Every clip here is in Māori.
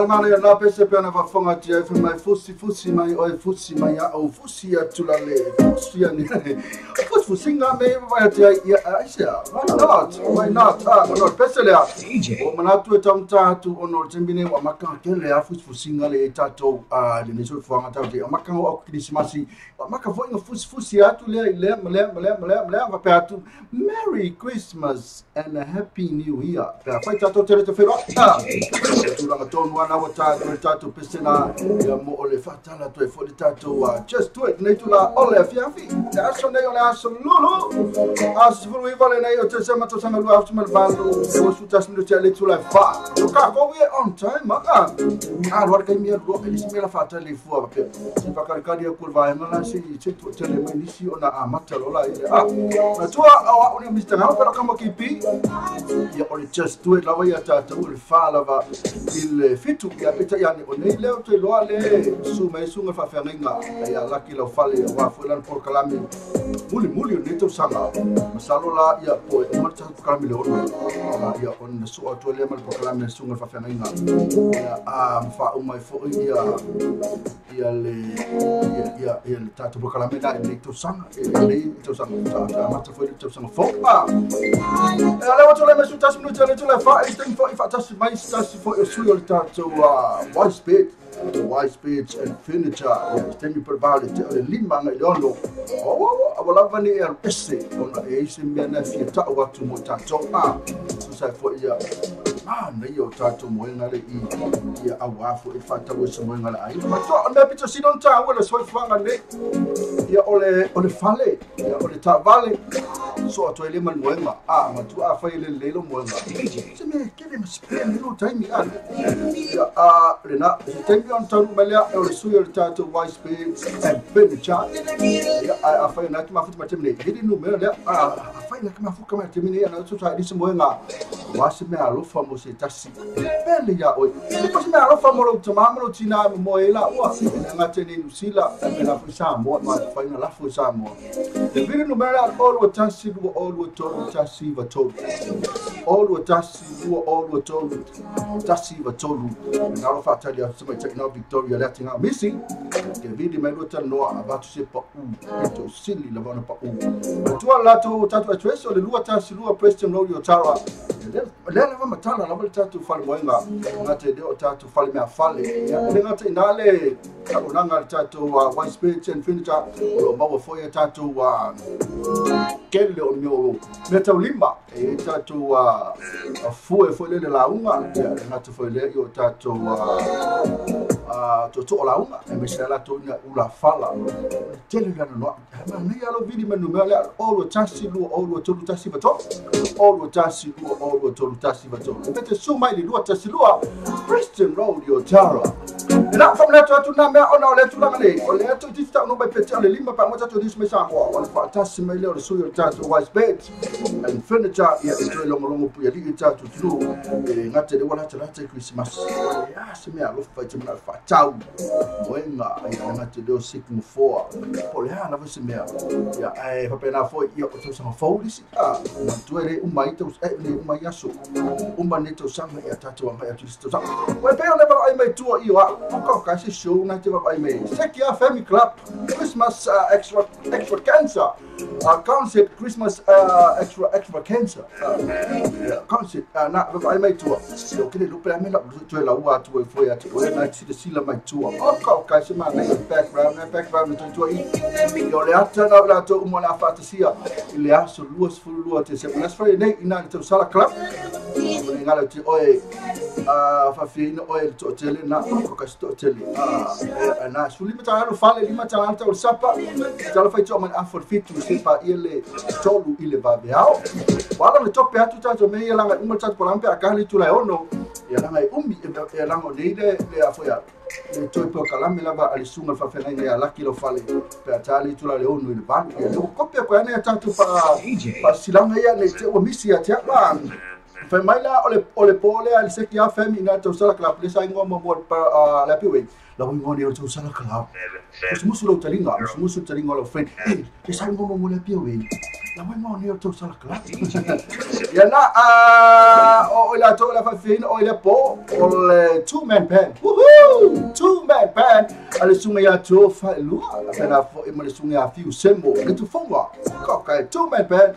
mana na pese pena va fonga tia fe mai fusi mai oi fusi mai o fusi atula le fusi ani fusi nga me vai tia aisha why not no pese le o mana tu tamta tu ono tembine wa maka kele a fusi nga le tato le niso fonga tato maka o krismasi maka foi fusi atu le va pe atu Merry Christmas and a Happy New Year. Pe fai tato tere te fero tu la tonu wana wa tato pesena ya mo ole fatala to e fo tato just do it nei tu la ole fiafi ya so nei ole aso lulu aso vi vale nei o te sema to sama lu after mal bando o su tas no te le tu la fa tu ka ko we on time war kai mi ro e si me la fata le fu pe si fa kar kadi ko va ngala si tu te le mai si ona amata lo la na tu ona mr na pero kama kipi ya ole just do it la ya tato le fa la va il fitu ya peta yani o nei leo te loa le su mai sunga fa fenga ya laki lo fale wa fulan por kalami muli ne to sanga masalo la ya po mo ta kalami le ona ya on su to le mal por kalami sunga fa fenga ya fa o mai fo ya le tato por kalami da ne to sanga ne to sanga ta mata fo to sanga fo ya le to le mesu tas minuto le to le fa isting fo fa tas mai tas fo su yo tato wide speech and furniture temi per vale le lima ngai lono wala vani ese ona ese mena fieta watu mo tato so sai fo ya nei yo tato mo ngale I ya awafu e fata wo so mo ngale ai ma to na pito si don ta wala so fanga ne ya ole fale ya ole ta vale so to ele man mo ma tu fa ile lo mo se me kele me spend no time ya rena tembi on tonu melia ole suyo tato wide space and furniture ya fa na tu ma futi matemne hidi no melia fa na kama fuka matemne ya na so ta disi mo nga wasi me alo fa mo se tasi pele ya oi ko se me alo fa mo lo tama mo tina mo ela wa na tene nusila na fu sa mo ma fa na la fu sa mo the video no melia all what tasi do all what told tasi va told all what tasi do all what told tasi va told na lo fa tali ya sama check now Victoria letting out missing the video me lo tell no about to say pa to silly la bona pa tu la to tatu atweso le lua tasi lua question no yo tara le va matala la volta tu fal moenga ngate de tatu fal me afale ya ngate inale unanga tatu one speech and furniture lo mawo fo ya tatu kele o nyo meta ulimba tatu fo le la unga ngate fo le yo tatu to la unga e mesela to ula fala tele ya no na ya lo vidi menu mele all tasi lu all to tasi bato all tasi lu all to tasi bato pete so mai lu tasi lu Preston Road yo tara na from leto tu na me ona le tu la mane o le tu tista no be pete le lima pa mo tatu dis me sa ko on fa tasi mai le so yo tatu wise bed and furniture ya to longo pu ya li tatu tu ngate de wala tala Christmas ya se me alo fa tena fa tau moenga ya ngate de siku fo poliana va se me ya fa pena fo yo to sa fo disi tu ere mai to le mai aso ne to sa ya tatu wa ya to sa we pe ona ba ai mai tu ko ka se show na te ba ai mai Sekia Family Club Christmas extravaganza concept Christmas extravaganza concept na ba ai mai tu yo kile lu pe me la tu la wa tu fo ya tu na ti de sila mai tu ko ka se ma na background tu yo le ata na la to mo la fantasia le aso luas fu lu te se na sfai nei ina te sala club ngala ti oi fa fino oi to tele na ko ka sto tele na suli mata no fale lima tala ta sapa tala fai to man afort fit to se pa ile tolu ile va beao wala le tope atu ta me ya langa umma ta polampe akali tu la ono ya langa ya langa neide le afoya le toi po kalame lava alisunga fa fena ya laki lo fale pe atali tu la le ono ile ban ya lo kopia ko ya tatu pa silanga ya le te o misi ya te ba fa mai la ole pole al Sekia Family na to sala club le sai ngoma mo pa la piwe la ngoni o to sala club musu lo talinga lo friend le sai ngoma mo la piwe Lawai mau ni tu salah kelak. Ya na oila tu la fafin oila po ole 2-man band. Woohoo! 2-man band. Ale sunga ya tu fa lu. Pena fo e male sunga fiu sembo. Ke tu fonga. Ko kai 2-man band.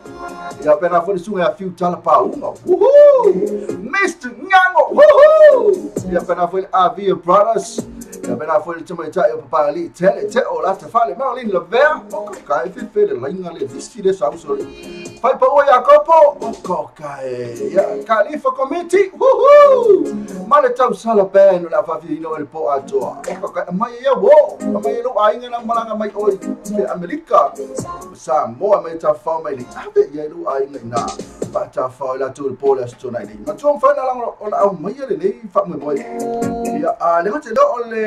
Ya pena fo sunga fiu tala pa unga. Woohoo! Mr. Nyango. Woohoo! Ya pena fo Avia Brothers. Ya pena fo le tuma ta e papa ali tele te o la ta fale Marlin Lever. Ko kai fe le linga le diside sa usori. Pai pa o Jacopo. Ko kai ya Khalifa committee. Woohoo! Male tau sala pen la fa vino el po atoa. Ko kai mai ya wo. Mai lo ainga na malanga mai oi pe America. Sa mo mai ta fa mai li. Ave ya lo ainga na. Pa ta fa la tu po la sto nai. Ma tu fa na lang o la mai le nei fa mo moi. Ya le mate do ole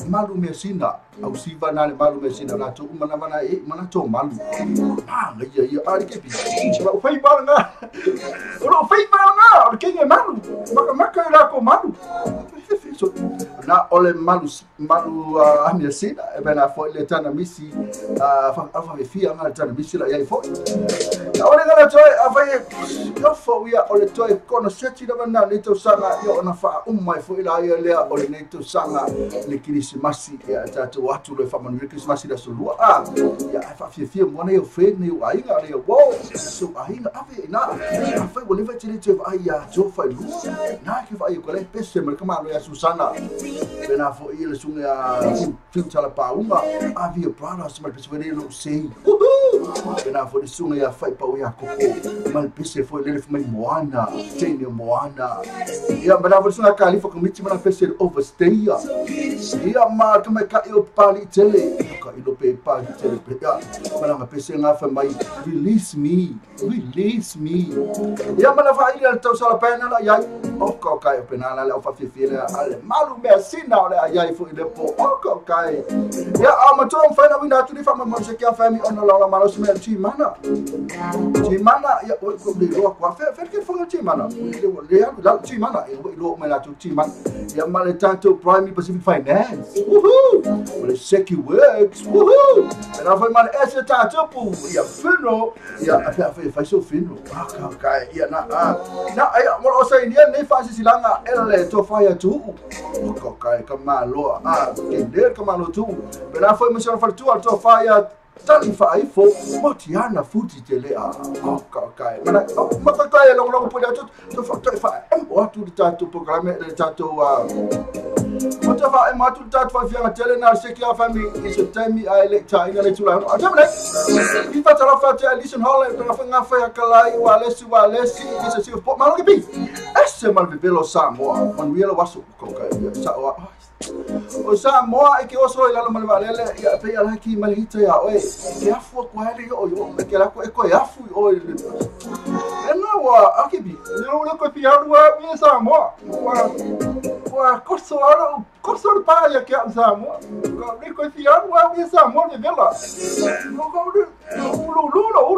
malu mesina. Au siva na le malu mesina la tu mana mana e mana to malu. Ah, ya ari ke pi. O fai balanga. O fai balanga. O ke malu. Maka la ko malu. Na ole malu amia sina e bena foi le tana misi fa fia na tana misi la ia foi. Na ole ngala toi afai yo fo ia ole toi kono seti na bana le to sanga yo na fa mai foi la ia le ole ne to sanga le Krismasi ya tatu watu le fa manu Krismasi da solua ya fa fia mona yo fe ne yo ainga le wo so ainga ave na afai wo le fa tele te ai ya jo fa lu na ke fa ko le pese mer kama lo ya Susana pena fo ile sunga film tala pa uma Avia Brothers mal pese vene lo sei pena fo sunga ya fai pa o Jacopo mal pese fo le mai Moana Tene Moana ya pena fo sunga Khalifa committee mal pese overstay ya ma kama ka yo pali tele ka ilo pe pa tele pe ya pena pese nga fa mai release me ya mana fa ile tau sala pena la ya o ka pena la fa fifile ale malu mesina ole ayai fu ile po o kai ya amato mfana wina tu ni fama mose kia fami ono la malo smel ti mana ya ko de ro kwa fe ke fo ti mana le ya la ti mana e lo me la tu ti mana ya male tanto prime Pacific Finance woohoo ole Seki Works woohoo and I find man ese tanto pu ya funo ya fa so funo kai ya na ya mo o sai ni fa si silanga ele to fire tu ko kai kamalo kender kamalo tu pela foi monsieur fartu alto fire tali fa ifo motiana futi tele kai mana mata kai long po to fa o tu tato programme le tato mata fa ma tu tato fa fianga tele na se kia fami is time I lecture ina le tula atamle ifa tala fa te listen hall na fa nga fa kalai wa lesi is se po malo ke bi esse mal vivelo Samoa man wielo wasu ko kai sa o Samoa e ke oso ila lo malvalele ya pe ala ki malita ya oe ke afu ko hele yo ke la ko afu o no wa akibi no ko pi alu wa Samoa wa corso pa ya ke Samoa ko pi alu wa Samoa de vela no ko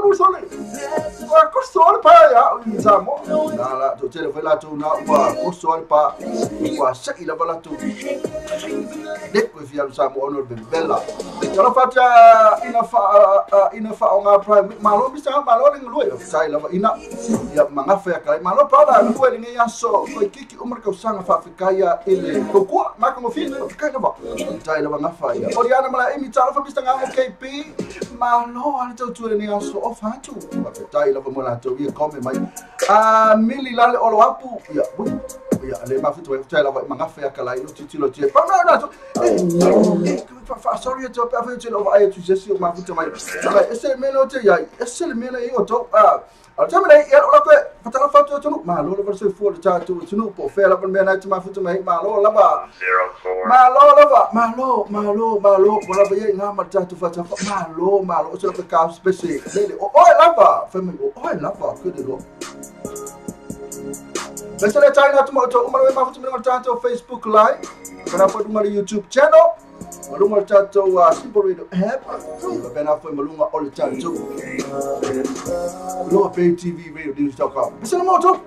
lu sole wa corso pa ya Samoa la to tele vela to na wa corso pa wa sa ila vela to Nek with you Samoa ono de bella. Kalau fata ina fa onga prime malo bisa malo ling lu sai lava ina ya mangafa ya kai malo pada lu ling ya so ko kiki umar ka usanga fa fikaya ile kokua maka mo fin kai lava sai lava ngafa ya oriana mala imi tala fa bisa ngamo KP malo ala tu tu ni ya so ofatu sai lava mola to ya come mai mili lale olo apu ya ya le mafuta wa tela wa mangafa ya kala ino titilo tie pa na sorry to pa fa telo wa tu jesi mafuta mai ese melo te ya ese melo io to altamele ya ola ko fatala fatu to malo lo verso fu le tatu tunu po fe la mena ti mafuta mai malo lava 04 malo wala ba ye ngama tatu fata malo so ka spesi lele o lava fe lava ko de lo Besele China tumoto umare mafuta mwenye tanto Facebook live kana po umare YouTube channel malunga tanto Simple Radio app kana po malunga all tanto Lower Pay TV Radio News.com Besele moto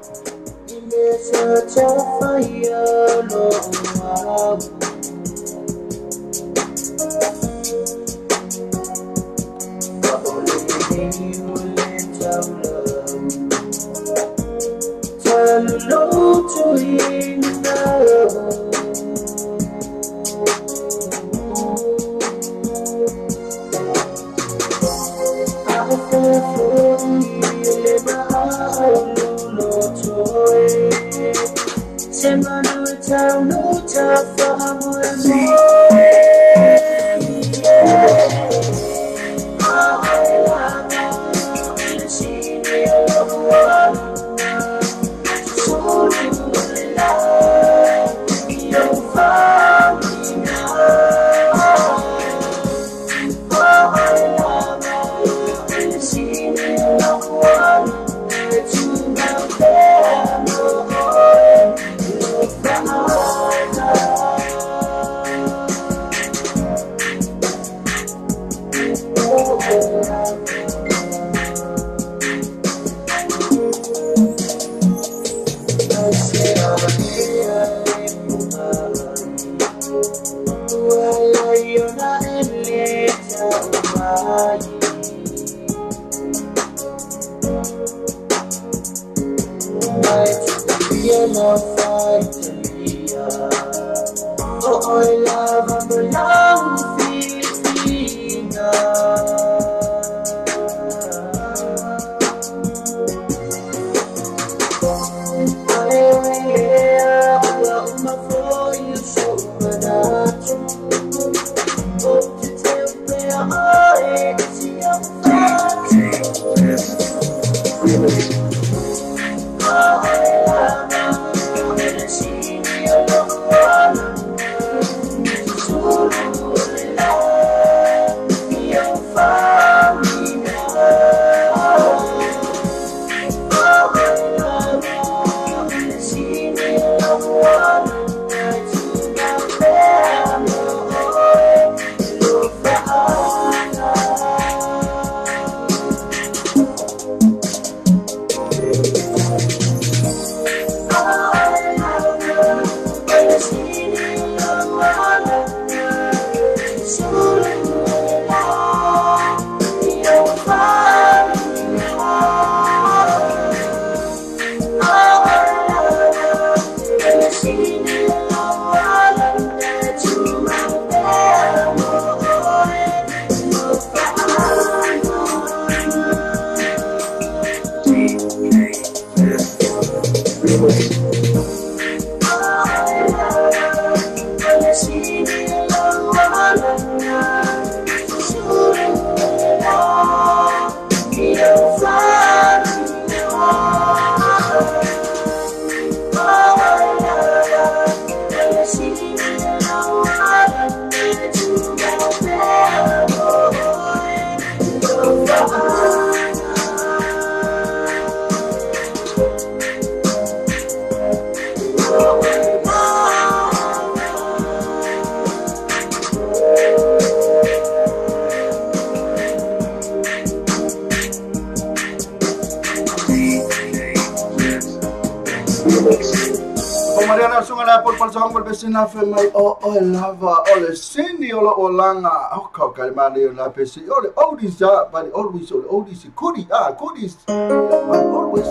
Mariana sunga na por palsong por besina fe mai o lava o le sini o o langa o ka kalmani na pesi o le oldies ja but always o oldies kuri kuri but always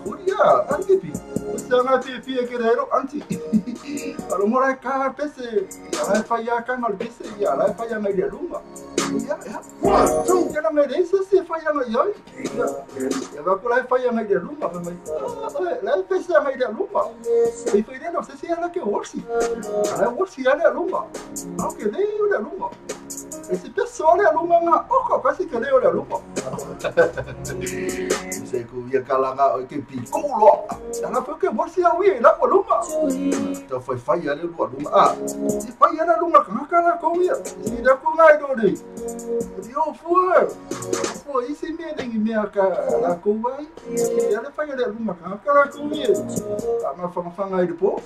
kuri antipi sanga pi ke rero anti alo mora ka pese ala fa ya ka no pese ya ala fa ya mai de lunga ya tu que não merece se fa ya no yo ya va por la fa ya mai de lunga mai la pese mai de lunga e foi não sei se ela que orsi ela orsi ela lunga aunque dei ela lunga esse pessoal é lunga na o quase que dei ela lunga sei que ia calanga o que piculo ela foi que orsi a ui lá lunga então foi falha ela lunga se falha ela lunga cara com ia se dá com ngai do dei eu foi esse medo em minha cara com vai ela falha ela lunga cara com ia mas fanga depois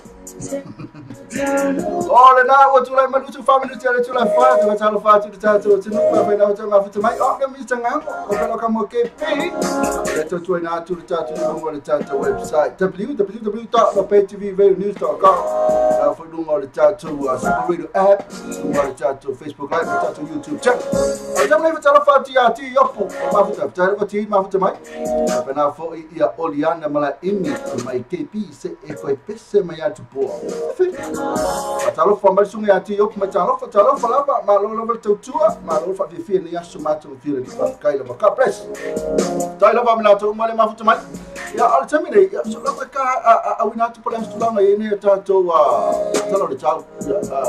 olha na o tu lai manu tu family tu tu lai fa tu talo fa tu tu no pa vai na tu ma fitu mai o mi tanga o pelo kamo ke pe tu tu na tu tu no le tata website www.lopetvnews.com for no le tata Super Radio app no le tata Facebook live tata YouTube check o já me talo fa ti yo ma fitu tata ti ma fitu mai na fo ia Oliana mala imi mai KP se e foi pese mai atu po talo fa mai sunga ati yo ma talo fa lava ma lo tua ma lo fa fi ni asu ma tu fi ni fa kai lava ka press tai lava ma tu ma le ma futu mai ya al tamine ya so lava ka a wina tu pola stu langa ene tato talo le chau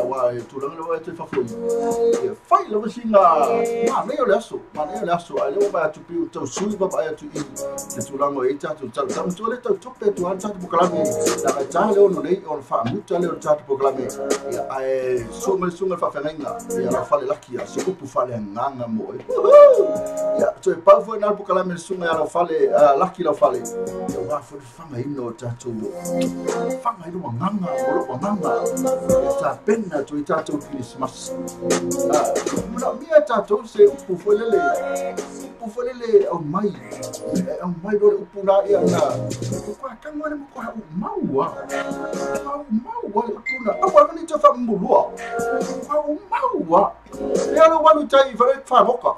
wa tu langa lo te fa foi ya fai lava singa ma le le asu ale ba tu pi tu sui ba ba tu i tu langa e tato tam tu le tu pe tu an tato bukalame da ta le no nei on fa muta le tato bukalame ya ai sunga fa fenga ya la fale lakia se upu fale nganga mo ya so pa fo na bukalame sunga ya la fale laki la fale ya wa fo fanga ino tato fanga ino nganga o nganga ya ta penna tu tato Christmas muna mia tato se upu folele o mai do upu na ya na ko ka ngone mo ko maua upu na awa ni to fa mbulua maua ya lo walu tai fare fa moka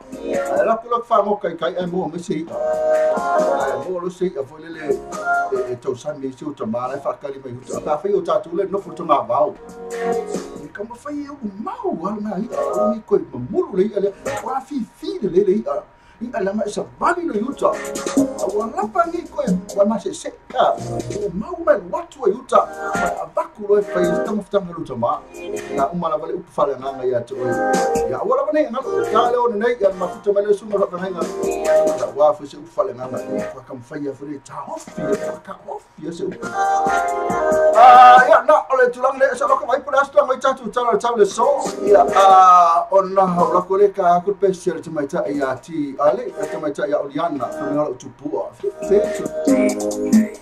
la ko fa moka kai e mo me si mo lo si a foi le to san mi si to mala fa kali mai ta fa yo ta tu le no fu to ma bao ni kama fa yo mau wal mai ni ko mulu le ale wa fi le i alama isa bali no yuta wala pa ni ko wa ma se seka mau mai watu wa yuta abaku lo fa istama ftama luta ma na umala vale upfala nganga ya to ya wala bane ngalo ya le on nei ya mafuta male suma fa nganga wa fa se upfala nganga fa kam fa ya fure ta ofi se ya na ole tulang le sa ko mai pula sto mai tatu tala le so ya on na la koleka ku special to mai ta ya ti ale mai ta ya oliana fa ngalo tupua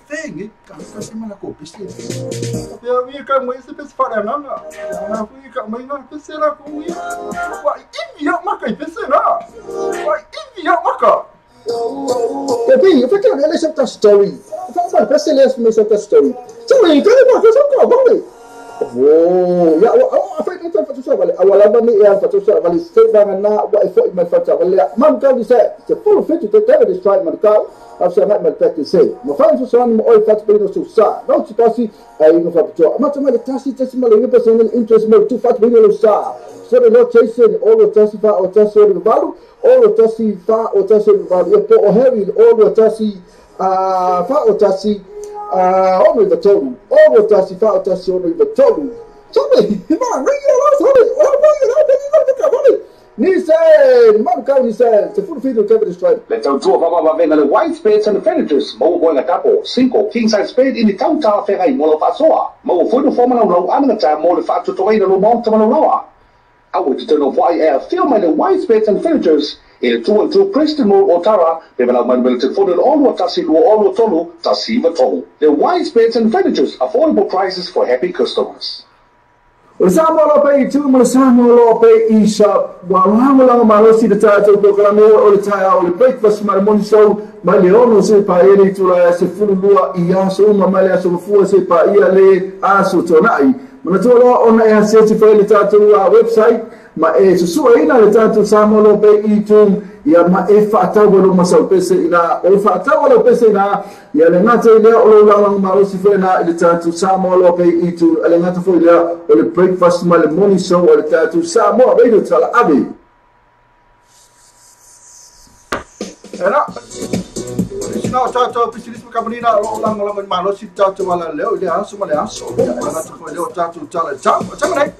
thing kan kasi mana ko pisi ya wi ka mai se pes fara nganga na wi ka mai na pesi ra ko wi wa india maka pesi na wa india maka tapi fakir ele certa story fa pesi les me certa story Cuma kali mah saya kau boleh. Oh, ya apa itu fatu sa vale. Awala ba ni ya fatu sa vale. Stay bang na wa ifo my fatu vale. Man kau di sa. Se full fit to take the strike man kau. After that man pet say. Mo fa so sa mo oi fatu pelo so sa. Não se pasi ai no fatu. Mas também ele tasi mal ele personal interest mo tu fatu pelo so. So the Lord chasing all the tasifa or tasi the value. All the tasifa or tasi the value. Po o heavy all the tasi fa o tasi ono the total. All the tasi fa o tasi ono the total. Sabe? Irmão, nem ela sabe. Ni said, man kau ni said, se full feed Kevin destroyed. Let's go to a venga the white spades and the furnitures. Mo going a couple, single, king size spade in the town tower ferry, Molo Fasoa. Mo for the former low, I'm the time more the fat to the long term lower. I would turn off why air film and the white spades and furnitures. In 2 and 2 Preston Road Otara, they will have mobility for the all what Tassi all Tolu, Tassiva Tolu. The white spades and furnitures, affordable prices for happy customers. Sama lo pe itu sama lo pe isa wala lang malosi de tato to kami o le tayo le breakfast marmoni so maleono se pa ele tu la se fulua ia so mamale so fu se pa ia le aso tonai mana to lo ona e se fa le tato website ma e so ina le tato sama lo pe itu ya ma e fa ta lo masal pese ina o fa ta lo pese ina ya le ngata le o lang malosi fa na le tato sama lo pe itu le ngata fo le o le breakfast marmoni so o le tato sama be do tala abi era Sina tato pisilismo kamunina ulang ulang malo si tato wala leo ile aso male aso ya ngata fo leo tato tala chama nei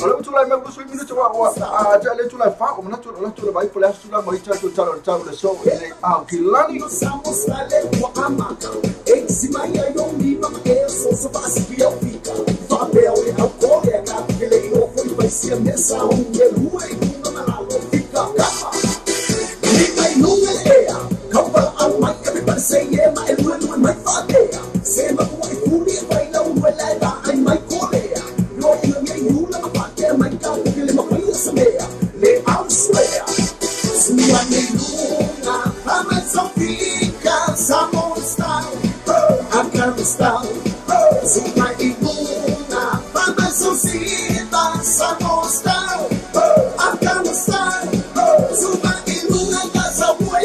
Olha o tulai mesmo sui minuto a já le tulai fa o nato la tulai vai por essa tulai mai tato tala le so ele kilani Somos ale o ama exima ya yo mi mama eso so basi que eu fica papel e ao colega que ele não foi vai ser nessa ele ruai com na lo fica capa ni mai não é capa al mai que me sei é mai não mai fatea se ma vai furi vai não vai lá ai mai colea no eu me nula papai mai cau que ele não vai saber le auswea sua nenhuma ama só fica Samosta Afghanistan sua nenhuma ama só fica Samosta Afghanistan sua nenhuma casa boa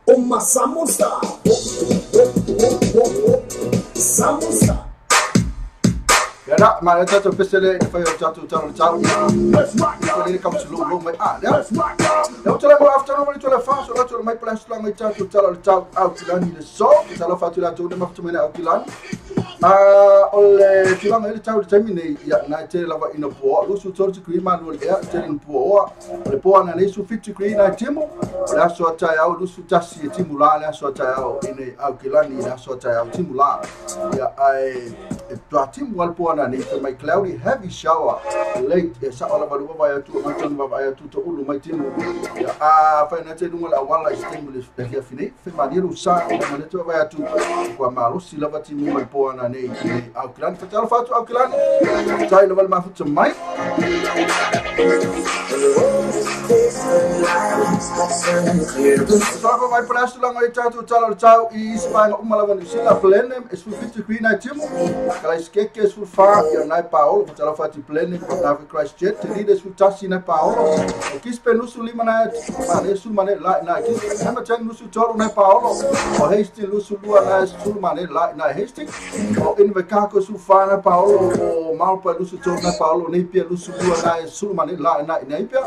uma Samosta Samosta Era, ma tato pesele fai o tato ele kam sulu lo mai ya eu tole mo after no tole fa so tole mai place la mai tato out lani de so tala fatula to de maftumena au kilani ole tilang ele tau termine ya na tele lava ina po lu su torti kri man lo ya tele po le po na le su fit kri na timo la so ta ya lu su tasi timula la so ta ya ine au kilani la so ta ya timula ya ai Tim Walpona nature my cloudy heavy shower late sa ola balu vai tu macam vai tu to ulu mai timu ya fa na te dunga la wala stimulus de fini fe madiru sa na te vai tu kwa malu sila va timu mai pona nei au clan fa tala fa tu au clan sai lo val ma fu mai Só vai para esta longa tatu tau e Espanha uma lava no sila plenem es fu fit green na timu kala skeke es fu fa ya na Paulo tala fa ti plenem kwa na Christchurch ti des fu tasi na Paulo o kis penusu lima na mane su mane la na kis na chang nusu toro na Paulo o hesti lusu lua na su mane la na hesti o in vekako su fa na Paulo o mal pa lusu toro na Paulo nei pia lusu lua na su mane la na nei pia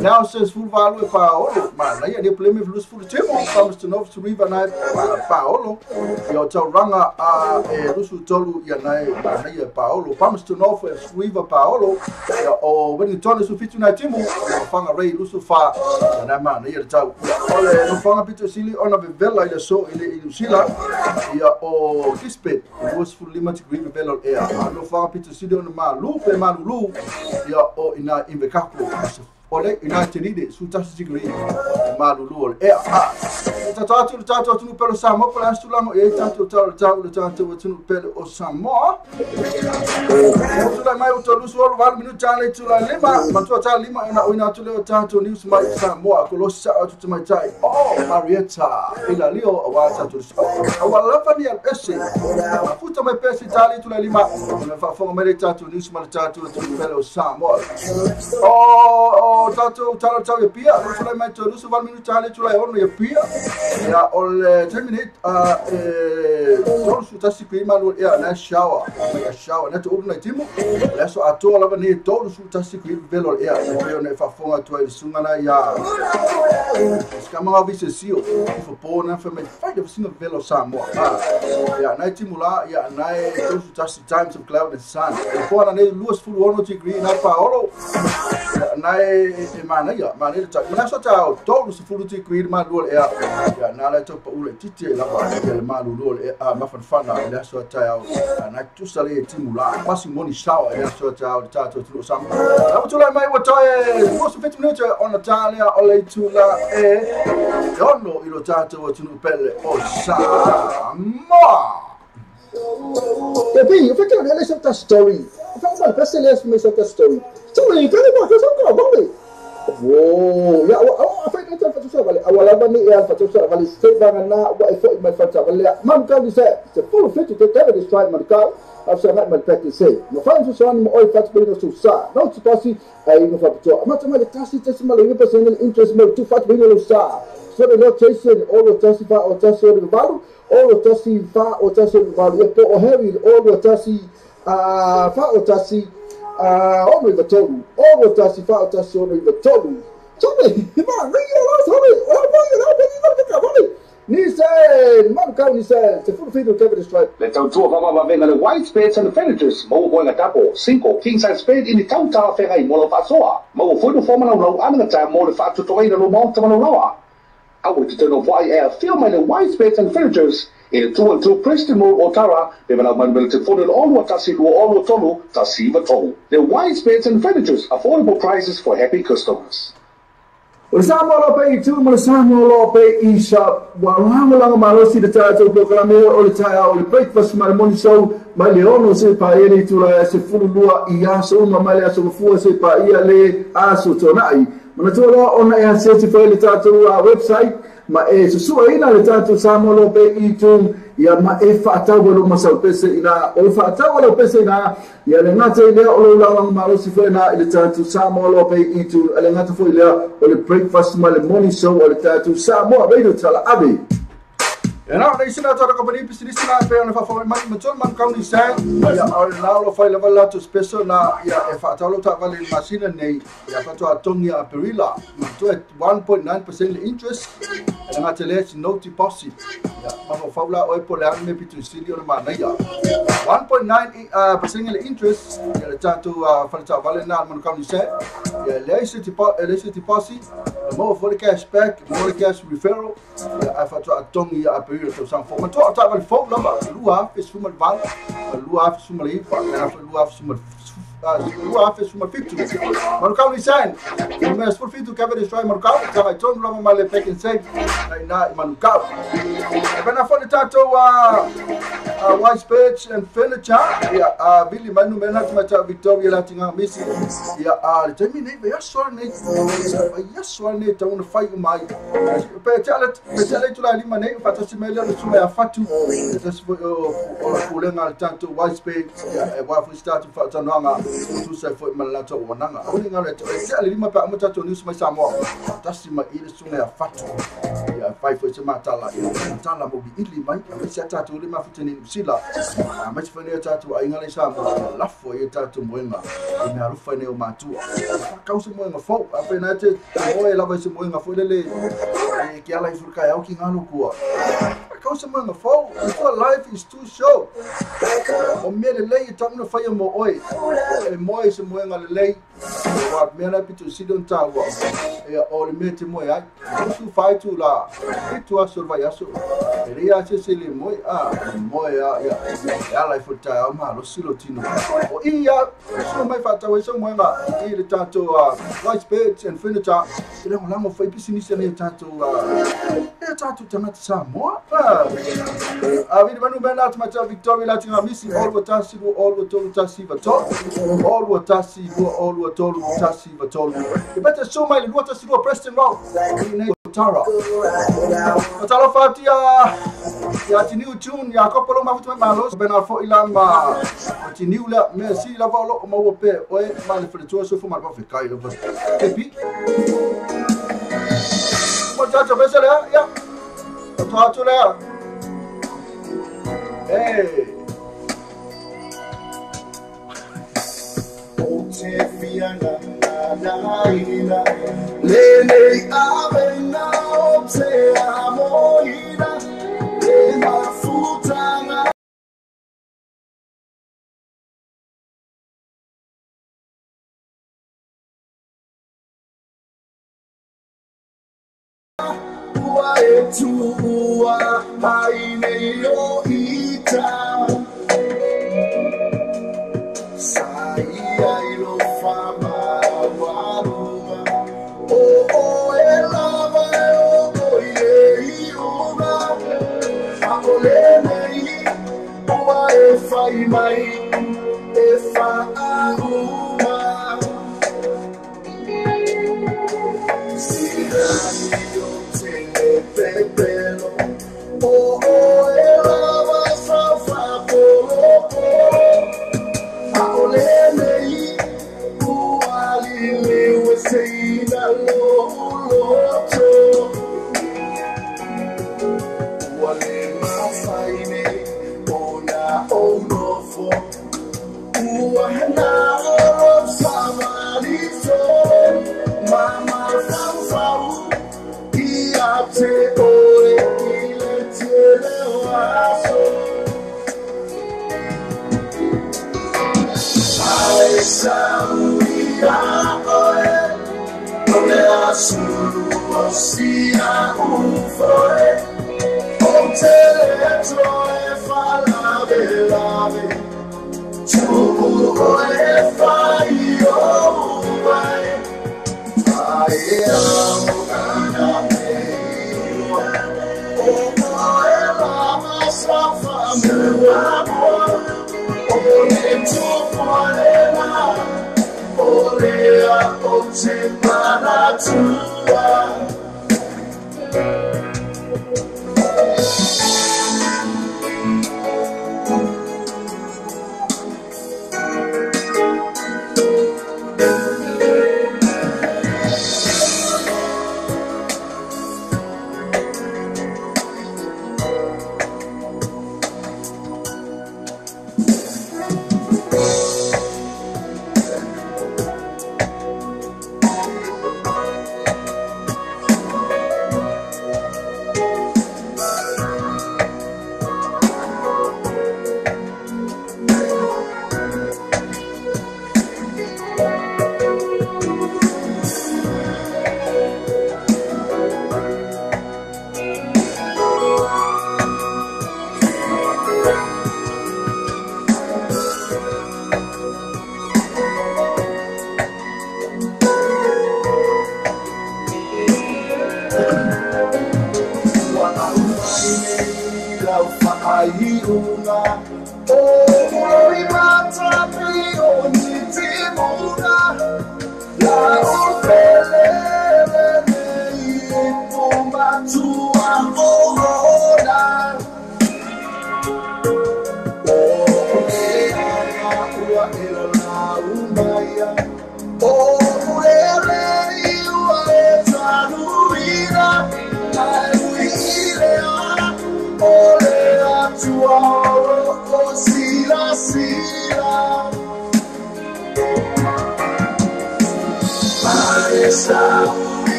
now says fu valu e Paulo ma na ya de plenem lusu fu timu comes to know to river na Paulo yo tau ranga a lusu tolu ya nai ya Paulo comes to know for river Paulo o when you turn su fitu na timu fanga rei lusu fa na ma na ya tau ole no fanga pitu sili ona bevela ya so ile ilusila ya o dispet was full limit green bevela air no fanga pitu sili ona ma lu pe ma lu ya o ina invekaku ole ina tenide su tasi degree malulu e tatu tu pelo samo para stulamo e tatu tu pelo o samo tu la mai tu lu solo val minuto chale tu la lima ma tu ta lima ina tu le tatu news mai samo akolosa tu mai tai oh Marietta ila lio wa tatu awala fani al esse futa mai pesi tali tu la lima na fa fonga mai tatu news mai tatu tu pelo samo oh tatu tau ya pia tu mai tu lu val minuto chale tu la ono ya pia ya ol terminate su tasi prima lo ya na shower na to na timu la so ato la ni to su tasi prima velo ya yo ne fa fonga to il sungana ya skama vise sio fo pona fa me fight of single velo samo ya na timu la ya na to su tasi times of cloud and sun pona ne luas full 1 degree na Paolo na mana ya ta na so ta to su full degree ma lo ya na la to pa ule titi la ba ya ma lo ma fa fana la so ta na tu sale timu la pasi moni shower la so ta tu sam la tu la mai wa to mo su fit minuto on Italia ole tu la no ilo tato tu pelle o sa ma Tapi, eu falei, olha essa story. Eu falei, presta atenção nessa story. Story, cara, não, eu só vou. Oh, ya, apa yang kita fatuk balik. Awal ni yang fatuk balik. Sebab na, wa ifo mai fatuk balik. Mam kau bisa, sepuluh fit itu tak ada strike mereka. Apa sangat mereka say. Mafan susah ni oi fatuk balik susah. Não se pasi, ai no fatuk. Macam mana tasi malu personal interest mau tu fatuk balik susah. So the notation, all the tasifa or tasi or value, all the tasifa or tasi value. O heavy, all the tasi fa or tasi. Ono iva tolu, ono tasi fa tasi ono iva tolu. Tome, ma ringi la tome, ono Nissan, man kau Nissan, se full feed of Kevin Stripe. Let's out two of our venga the white spades and the furnitures. Mo going at double, single, king size spade in the town tower ferrai molo fasoa. Mo foi no forma no anga time mo le fatu to ina no monta no loa. I want to turn off why air film my white spades and furnitures. In 2 Preston Mall Otara, they will have to follow all what Tasi do all what Tolu, Tasi Vatolu. The white spades and furnitures, affordable prices for happy customers. Bersama Lope itu, bersama Lope Ishap, walau lang malusi detail programa oleh saya oleh breakfast malamoni show, Maleono se pa ele itu lah se fulua ia so mamalia so fua se pa ia le aso tonai. Manatola ona ia se te file tatu website. Ma susua ina le tatu samo Lope itu ya ma fatau lo masau pese ina o fatau lo pese ina ya le ngata ile o lang malusi fena ile tatu samo Lope itu le ngata fo ile o le breakfast malamoni show o le tatu samo radio tala abi. E na sina to ko bani pisini sina pe ona fa fa man kau ni sa ya la lo fa la to special na ya e fa ta lo ta vale masina nei ya fa to atongia perila to 1.9% interest e na tele no deposit ya ma fa la o po la me pitu studio na na ya 1.9% interest ya ta to fa ta vale na man kau ni sa ya le deposit Mo for the cash back, mo the cash referral. I thought I told me I paid for some for. But talk about phone number. Lua is from Val, Lua is from Lifa, and after Lua is from Lua is from a 50. Marcau sign. You must for to cover this try Marcau. So I told Rama Male Peck and say, Manucau. When I found the tattoo, white spades and furniture, Billy Manu Menat, Victoria Latin Missy. Tell me, yes, one need to fight my tell it to my name, but I see my little Sumaya Fatu. That's for pulling out tattoo, white spades, wife we started for Tananga, to say for Malato or Nanga. Only on it, tell him about Matato news my Samoa. That's my ear Sumaya Fatu. 5 for Matala, Tala will be Italy, Mike, and set out to Limafutin in Silla. Much for near tattoo, I only saw love for your tattoo Moima, in Arufano Matua. Council Moima folk, I've been at it, boy lovers in Moima for the lady, Gala Furka, Alking Alukua. Council Moima folk, before life is too short. Or made a lay, talking to fire more oil, and more is Moima lay. What men happy to sit on tower, or made to Moya, to fight to la. It was Survayaso, Ria Cecily Moya, life for Tayama, Silotino. Or Ia, so my father was somewhere, he returned to white spades and furniture. You don't long of a business and a tattoo to not some more. I mean, when we met my Victoria Latin, missing all what Tassi, all what told Tassi, but all what Tassi, all what told Tassi, but told you better show my water to Preston Rock. Tara. Matalo Fatia, ya new tune, ya couple of my malos, Benafo Ilamba, new la, merci la volo, Mope, or manifesto for my coffee, kind of happy. What touch of vessel, yeah? Talk to there. Hey. Lele avena obse amoina le mafutana wa etu wa haine yo ita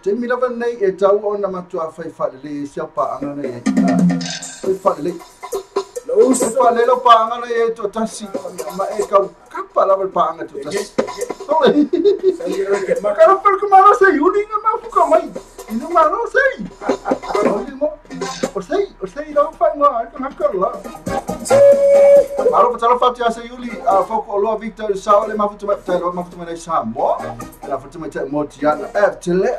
Temi lava nei e tau ona matua fai le siapa anga nei fai le fai le lo pa anga nei to tasi ma e kau kapa lava pa anga to tasi ma kara per kuma no sei uninga ma fuka mai inu ma no sei o sei lo fai ma ka hakala Maro patalo fati asa yuli foko loa Victor Saule mafutu mai Samoa na futu mai te motiana tele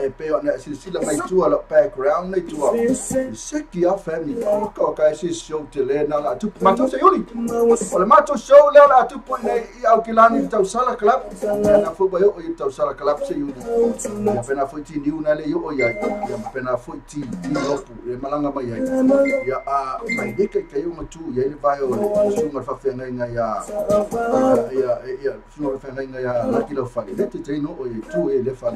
e peo na silsila mai tua lo background nei tua seki a family ko ka si show tele na la tu mato se yuli ole mato show le la tu poi nei au kilani tau sala club na fo bayo o tau sala club se yuli ya pena foi ti ni una le yo o ya pena foi ti lopu e malanga mai ya mai deke ke yo matu ya ile vai o sunga fa fenga ya sunga fenga ya la kilo fa le te no o tu e le fa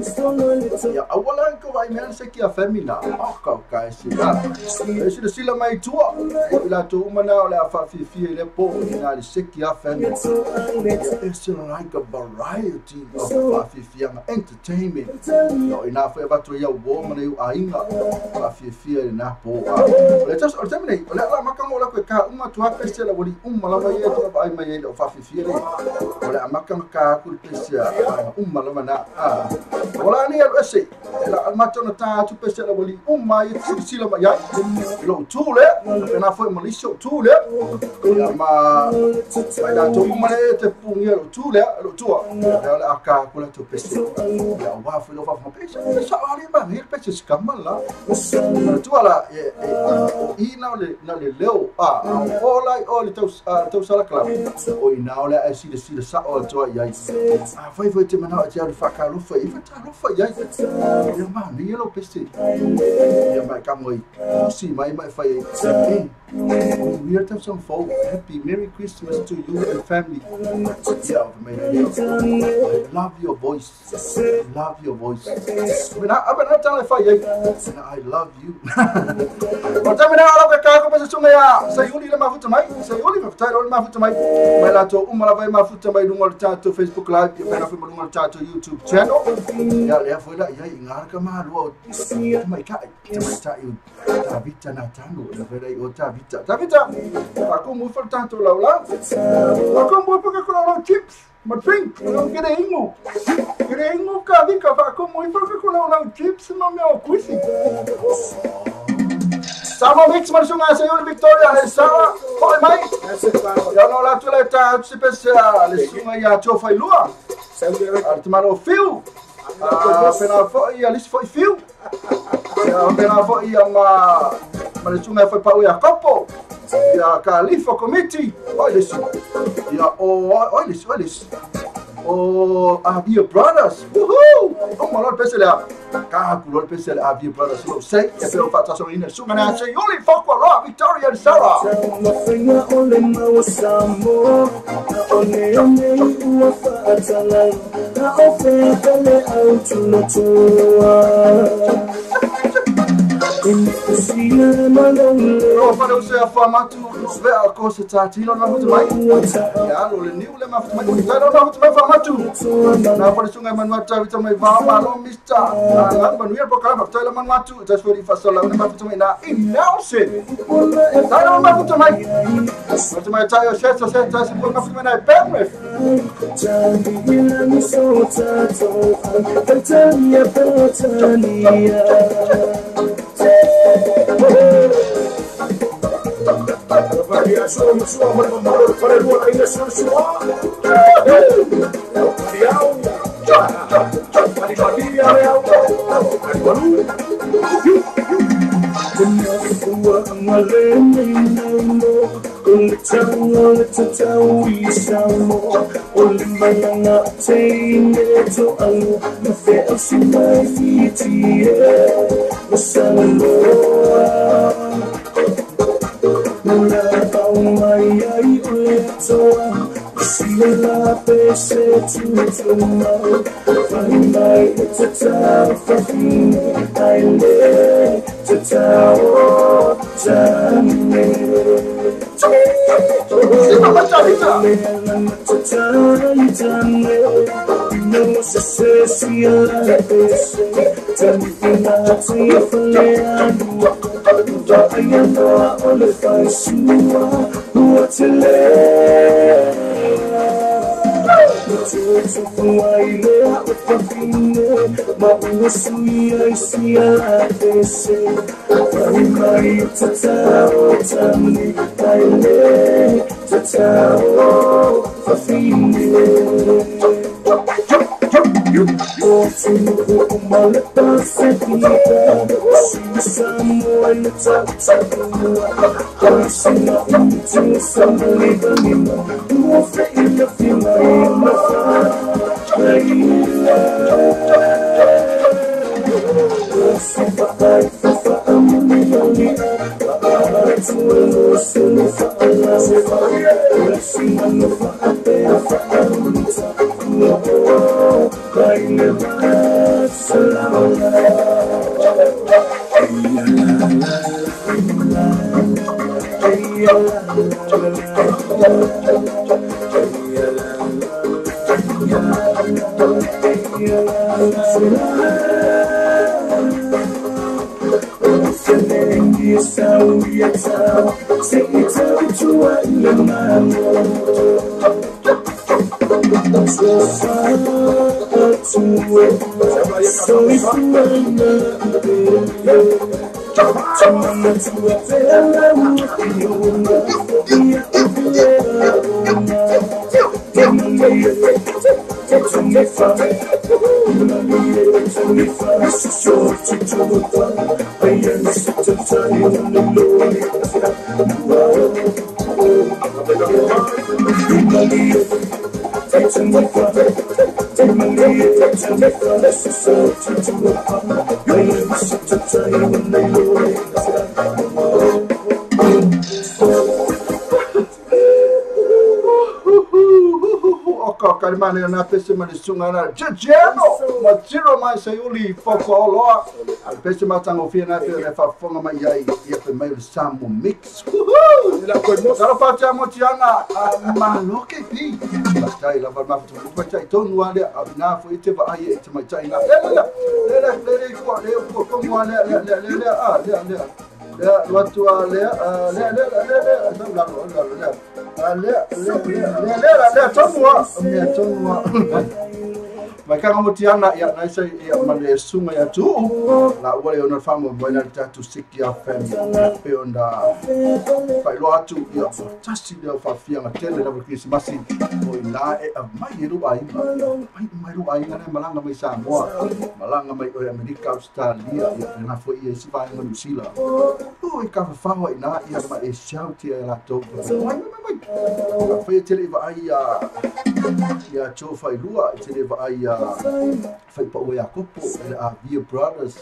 ya awala ko vai men se ki a famila ka si le sila mai tua la tu mana la fa fi le po na le se ki a famila it's like a variety of fa fi entertainment no ina fa va tu ya wo mana yu ainga fa fi na po le tas o temne la makamo la ka uma tu pese la wali la mai to ai mai le fa fi le ola amaka ka ku pese la mana ola ni el ese la matona ta tu pese la wali i sila mai lo tu le na foi malisho tu le ma vai da to mare te pungi lo tu le lo tu la aka ku la tu pese ya wa fi lo fa pese sa ali ma ni pese skamala tu ala na le leo All tau sala club o ina ole a si sa o to ya fai te mana ja fa ka lo fa ya ya ma ni lo pese ya ma ka moi si mai fai we are some folk happy Merry Christmas to you and family yeah man I love your voice when I tell if I love you o tamina ala ka ko pese sunga ya sai uli le mafuta mai sai uli mafuta mai la to umala vai mafuta mai dungol tato Facebook live ya pena fimo dungol tato YouTube channel ya le foi la ya ingar ka malu mai ka ta yu ta vita na tango la vera o ta vita aku mu for tanto la aku mu porque con los chips ma drink non queremos ka vika aku mu porque con los chips ma meu cuisi Sama mix marsunga sa yun Victoria sama oi mai ya no la tu la ta special sunga ya to fai lua artimano fio pena foi ya lis foi fio ya pena foi ya ma Malisunga foi pau ya kopo. Ya Khalifa Committee. Olha isso. Ya olha isso. Oh, Avia Brothers. Uhul! Oh, malor pesela. Calculou pesela Avia Brothers. Não sei. É pelo fato só ainda. Sunga na sei. Oli foco lá, Victoria and Sarah. Pada usia famatu vea kosa tatilo na hutu mai ya lo le niu le mafutu mai tano na hutu mai famatu na pada sungai manwata vita mai vama lo mista na manuia poka mafutu le manwatu tasfori fasola na mafutu mai na inause tano mafutu mai mafutu mai tayo sheta si mafutu mai na pemref Kalimani na pese malisunga na jejeno matiro mai sayuli foko oloa al pese matango fia na pese fa fonga mai yai ia pe mai sambo mix la kono sara pacha motianga maloke pi bastai la barma futu pacha tonu wale na fo ite ba ai ite mai chai na le ko como ale watu wale Vai kanga motiana ia nai sai ia male sunga ia tu la wale ona famo boina tatu siki a fem pe onda fai lo atu ia tasi de fa fia na tele na Christmas o ina e mai ru ai mai ru ai na malanga mai sa moa malanga mai o America Australia ia na foi ia si vai no sila o e ka fa ina ia ma e shout ia la to mai foi tele va ai ia chofa ilua tele va ai fai pa o ia kopo a Via Brothers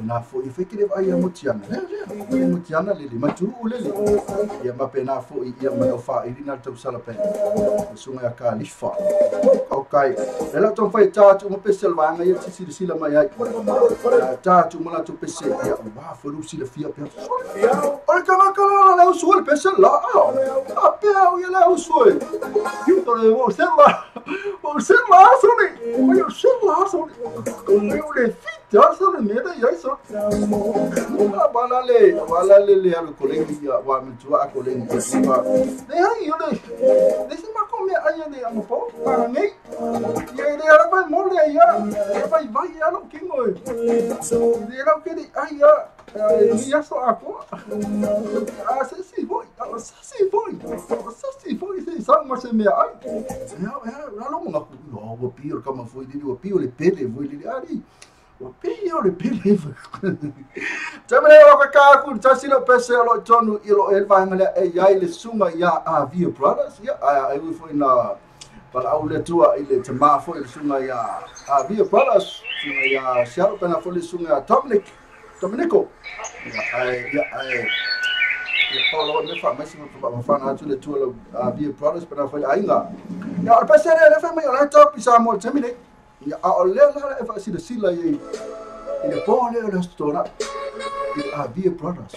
na foi foi que ai motiana motiana lele matu lele ia ma pena foi ia ma fa irina tau sala pe sunga ya kalifa okay ela ton fai tatu mo pesel vanga ia tisi sila mai ai tatu mo la tu pesel ia ba foi sila fia pe olha kala la usul pesel la a pe ia la usul eu tô o celular soni o celular soni eu le fita soni meda ia isso balale le al colegio wa mentua a colegio siba de aí eu deixa ma comer aí de um pouco para mim e aí ela vai morrer aí vai ela que moi e ela que aí ia só a co se foi se sabe mas me ai não o pior como foi de o pior le pele foi de ali o pior le pele também eu que cá com tasi lo peselo tonu ilo el vai ngale ai le sunga ya a Via Brothers ya ai foi na para aule tua ile tama foi le sunga ya a Via Brothers sunga ya siapa pena foi le sunga Dominico ai Paulo me fa mais uma fana tu le tua a Via Brothers pena foi ainda ya o peselo ele foi meio lá top isa mo termine ya ole la e fa sila ye ile pole o stora a Via Brothers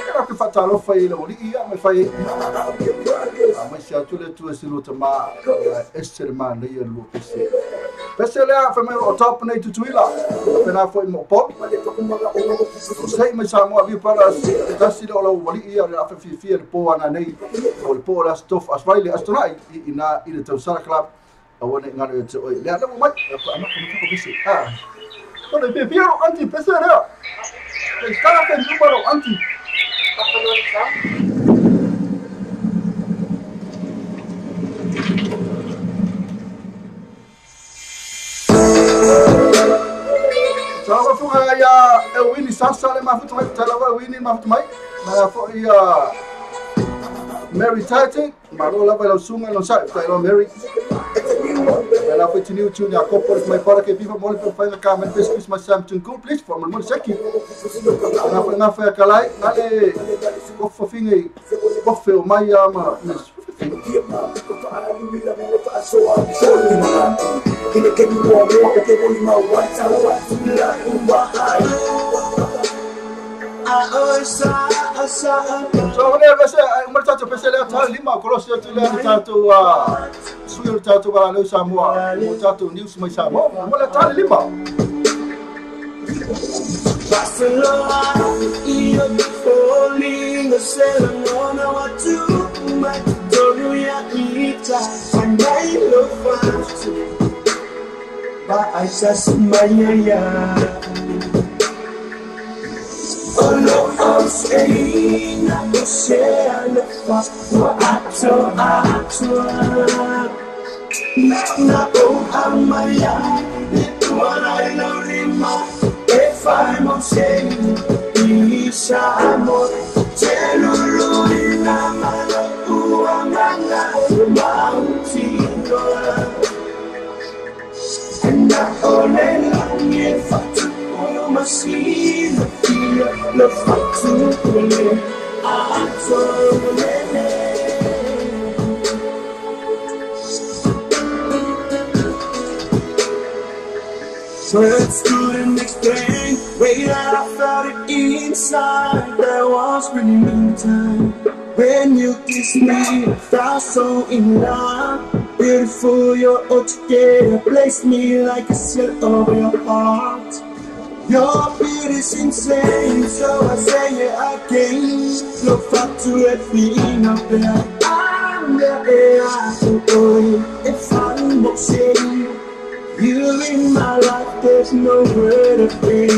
era que fatalo foi ele oli ia me fai mas se tu le tua silo tama esse man ia lo pesele a foi o top nei tutuila pena foi mo pop sei mas samo a Via Brothers da silo lo oli ia la fa fi po ana nei o po la stof as vai le astonai ina ile tau sala club awone ngalo yo oi le ala mai ama ko bisi ko de piero anti pesera el cara del número anti Sawa funga ya Ewini sasa le mafuta mai talawa Ewini mafuta mai na fo ya Mary Titan marola vai lo sunga no sai tai lo Mary ela foi tiniu tio a copa mai para que viva mole para fazer cá mas pesquisa mas Samsung complete forma mole seki na foi aquela ale cofa finge cofa o mai ama so whenever say uma tato pesele ta lima kolosio tu le tato suyo tato bara le Samoa o tato news mai Samoa wala ta lima Barcelona io falling Barcelona what to my Doria ita and I love ba I just my Olo I'm saying I'm saying what ato na o amaya what I know rima if I'm on saying isa amor telulu ina mala uanganga mautino and I only long if I machine the fuck to me words couldn't explain way that I felt it inside. There was really no time when you kissed me. I felt so in love. Beautiful, you're all together. Place me like a seal over your heart. Your beauty's insane, so I say it again. Look up to everything up there. I'm the air, boy. If I'm not saying You in my life, there's nowhere to be.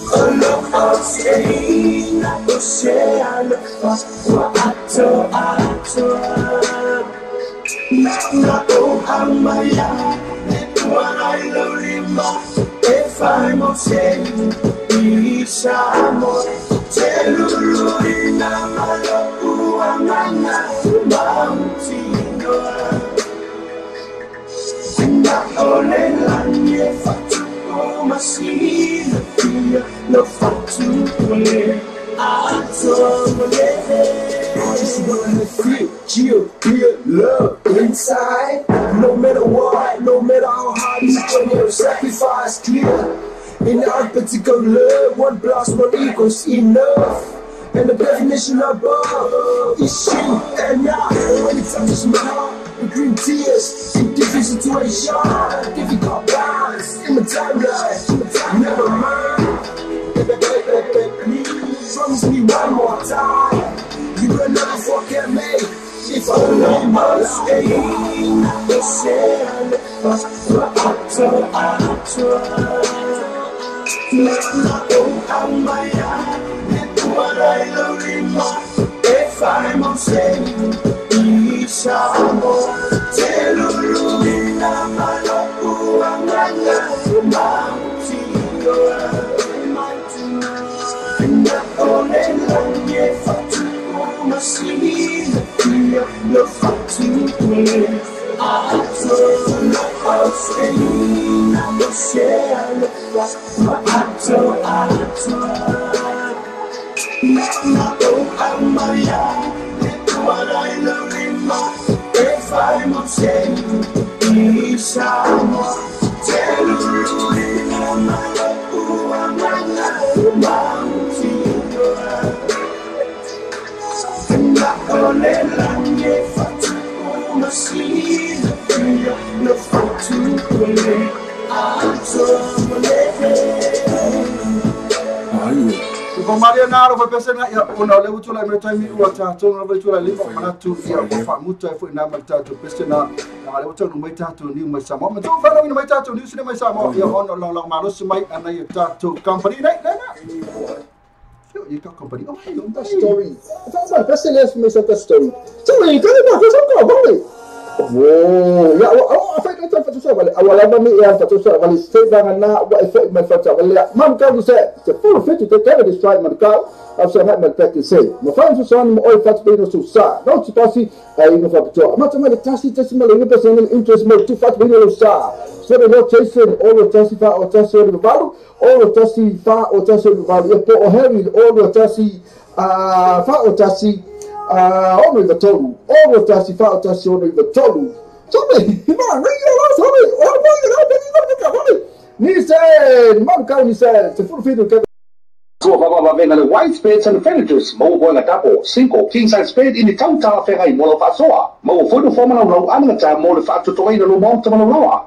Look up, say, not to say, I look up, what I do. Not oh, I'm my life, what I love him, if I'm okay, it's a more, tell you, in a malo, I'm not only land, fatto, ma sì, lo fatto, I don't just wanna feel, chill, feel love inside. No matter what, no matter how hard it's gonna sacrifice, clear. In our particular love, 1 plus 1 equals enough. And the definition above is you and I. When it touches my heart, the green tears in different situations, difficult times in my timeline. Never mind. Please promise me 1 more time. You will never forget me if I only must stay. They say I look I'm my what I love in my if I'm on saying it's a more tell you I'm a local I'm not only long if I ma sì, lo faccio a sono osserina, lo cielo, ma I'm my what I love in my if I'm on saying, it's a more, tell you, I'm not only land fatto ma sì lo fatto Ko Mariana ro pese na ya ona le utula me time u ata to no le utula le ko na tu ya ko fa muta fu na malta to pese na le utula no mai ta to ni mai samo ma to fa no mai ta to ni sine mai samo ya ono long ma lo mai ana ya ta to company na you got company. Oh, hey, that story. That's my best lesson. Me said that story. Sorry, can you not? There's a problem. Whoa, yeah. I think I thought so. Well, I love me. Yeah, for so. Well, it's straight down and now. What I thought my friend said. Well, man, can you say it's a full fit to take care of this fight, man? Car. I've said that my pet can say. My friends are saying my oil fats being so sad. Don't you see? I even for the I'm not talking about the taxi testimony. You person interest more too fat being so sad. So the Lord chasing all the testify or testify the value. All the testify or testify the value. You or heavy all the testify or testify only the total. All the testify or testify only the total. So me, man, read your last homie. Oh boy, you know, you got homie. He said, man, can you say to fulfill the Sua baba venga le white spades and furnitures mo boy na tapo 5 king size spade in the town ta fera mo lo fa soa mo foi do forma no anga ta mo le fa to to ina no monta mo loa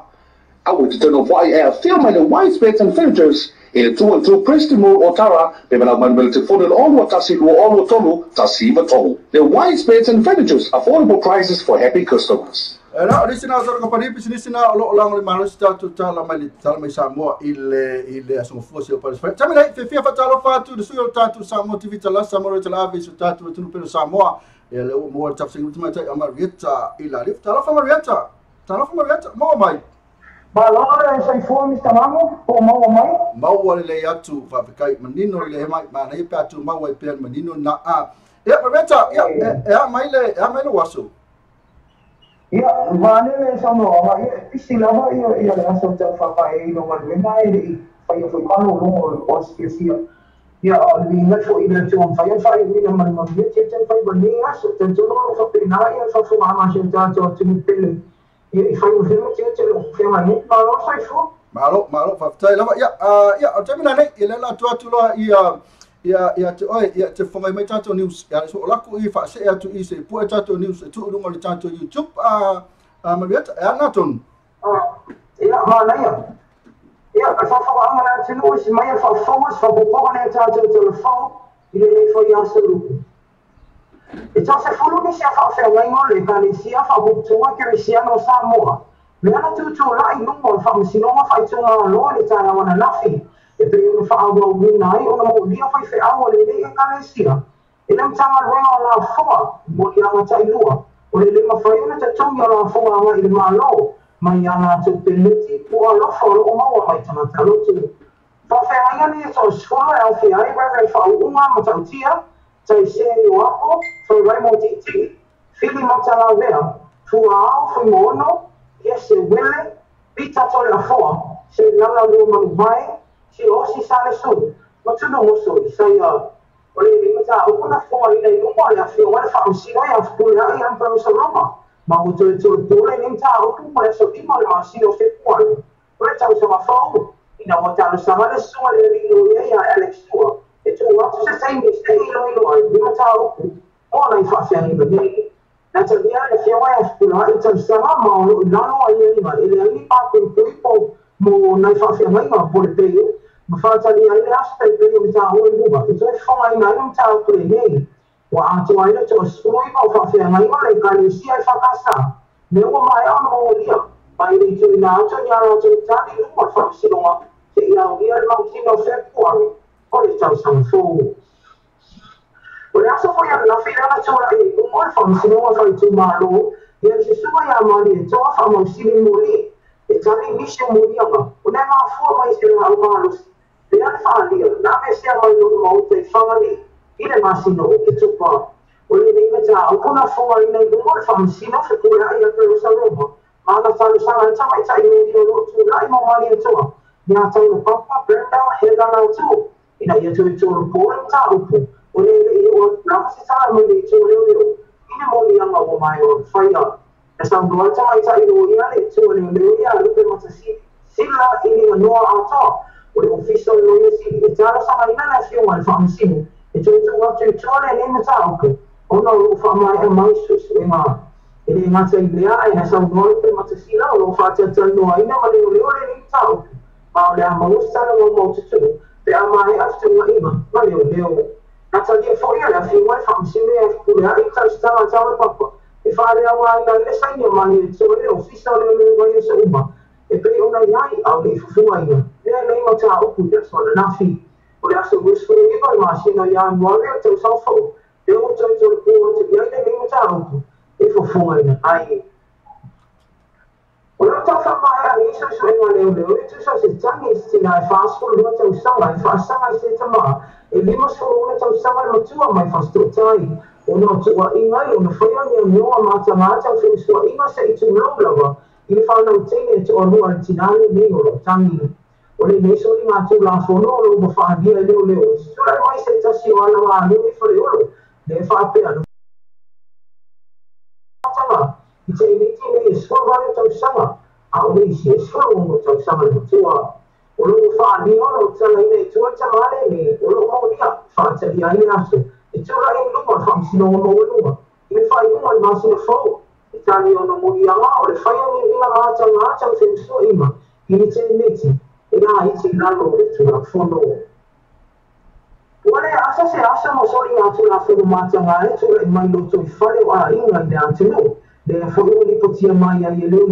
I would turn off why air film and the white spades and furnitures in the 2-2 Preston Mall Otara be na man will to phone all what tasi lo all tolu tasi va tolu the white spades and furnitures affordable prices for happy customers. Era original sort company business na lo lang le manos ta to tala mai Samoa ile aso fosse para fare. Também aí fia fatalo fatu do suyo tatu Samoa TV tala Samoa tala ave su tatu tu pelo Samoa ele o mo tap sing ultima ta Marietta ila lift tala fa Marietta mo mai Balora sai formi stavamo o mo mai mau le atu fa kai menino le mai mana i patu mau i pen menino na a Marietta mai le waso. Ya, vale sama apa ya istilah apa ya langsung terpakai nomor lima ini saya kalau nomor posisi ya ingat so ini cuma saya ini nomor dia cecen saya berniat tentunya seperti naya so semua macam jauh cuma pilih ya saya film cecen film ini malu saya so malu fakta lama ya tapi nanti ialah tu lah ya te fonga mai tato news ya so laku I fa se atu I se pu tato news tu lungo le tato YouTube Marietta naton ya mana ya fa angana tinu si mai fa focus fa bobo ne tato telefon ile fo ya selu e tsa se fulu ni sia fa fe ngai ngole ka ni sia fa bobo que sia no Samoa me ana tutu la I lungo fa msinonga fa tunga lo le tala wana nafi e pe yo fa awa wina ai ona mo dia fa fe awa le le kalesia ele mtanga lwenga la foa mo ya mata ilua o le ma fa ona ta tonga la foa ma ile malo mai ana te peleti o lo fo o ma mai tana talo tu fa fe ai ni so skola au fe ai va fa uma mata tia tai se yo ako fa rai mo ti fili mata la vera fu au fu mono yes wele pita tole la foa se lala lo ma vai si osi sale su ma tu no so sai o le mata o kuna foa ina i mo ya fi wa fa si no ya fu ya i am pro so roma ma o to le ni ta o ku mo so ti mo la si o fe kwa o le tau so ma fo ina o ta so ma le so le ri o ya Alex tua e tu wa tu se sai mi stai lo i mata o ku o na fa fa ni be na te dia le fia wa fu na i tau sama ma o na no ai ni ma ele ni pa ku ku mo na fa fa mai ma po le pe ma fa ta ni ai asta pe ni ta o ni ba e fa ai na ni ta ku le nei wa a tu ai to so i pa fa fa mai ma le ka ni si ai fa ka sa me o mai o no dia pai ni tu na to ya ro to ta ni mo fa si no ma se ia o dia ma si no se ku o le tau sa fo o le aso foi na fila na tua e o mo fa si no fa tu malo ia se suma ya ma ni to fa mo si ni mo ni e tani mi se mo ni ama o na ma fo mai se na ma lo le ana fa ni na me se ma no mo te fa ni ile ma si no e tu pa o le ni me ta o kuna fo ai nei mo fa si no fa tu ya ia pe sa ro ma na fa sa na ta mai ta ni no tu lai mo ma ni to ya ta no pa brenda he da na tu ina ia tu po ta upu o le o na si sa mo le tu le ina mo ni anga o mai o faia esa no ta mai ta no ia le tu le ia lu pe mo si sila ini no ata o le ofiso no ia si e ta sa mai na si o al fa si e tu wa tu le ni mo ta upu o no fa mai e mai su e ma e le nga sa idea e esa no pe mo si la o fa ta no ina ma le ni ta upu ma le mo sa no mo tu pe amai after wa ima ma leo na ta dia foi ala fi wa fa si me ku ya i ta sta ma ta papa e fa le wa na le sa ni ma ni so le ofisa le wa ye so uma e pe ona yai au le fu wa ia le ma ta o ku ya so na fi o le aso bus fu ni ba ma si no ya mo le to so fo e o to ku ya le ma ta o ku e fu wa ia ai o le ta fa mai ai so so ma le tu so se tangi si na fa so le to sa mai fa sa se ta ma e lima so le to sa ma tu mai fa sto tai o no tu wa inga o no fa ni no ma ta fi so inga se tu lo lava i fa no tene to o no tinale ni o tangi o le ne so ni ma tu la fo no lo mo fa dia le o so la mai se ta si wa la ni fa le o le fa pe anu I te imiti me e skorwane tau sanga, a o nei si e skorwane tau sanga le tua. O lo wha ni ono tala ina i tua tamale me, o lo mo nia, wha tali ai aso. E tua i luma wha msino o mo luma. I le whai uma i masina fau. I tani ono mo i anga, o le whai oni vinga ngātang se uso ima. I ni te imiti, e nga i te lalo le tua fono. Wale asa se asa mo sori ngātu la fono mātanga e tua i mai loto i whare o a inga i antinu. Le foi o lipo tia mai ai leo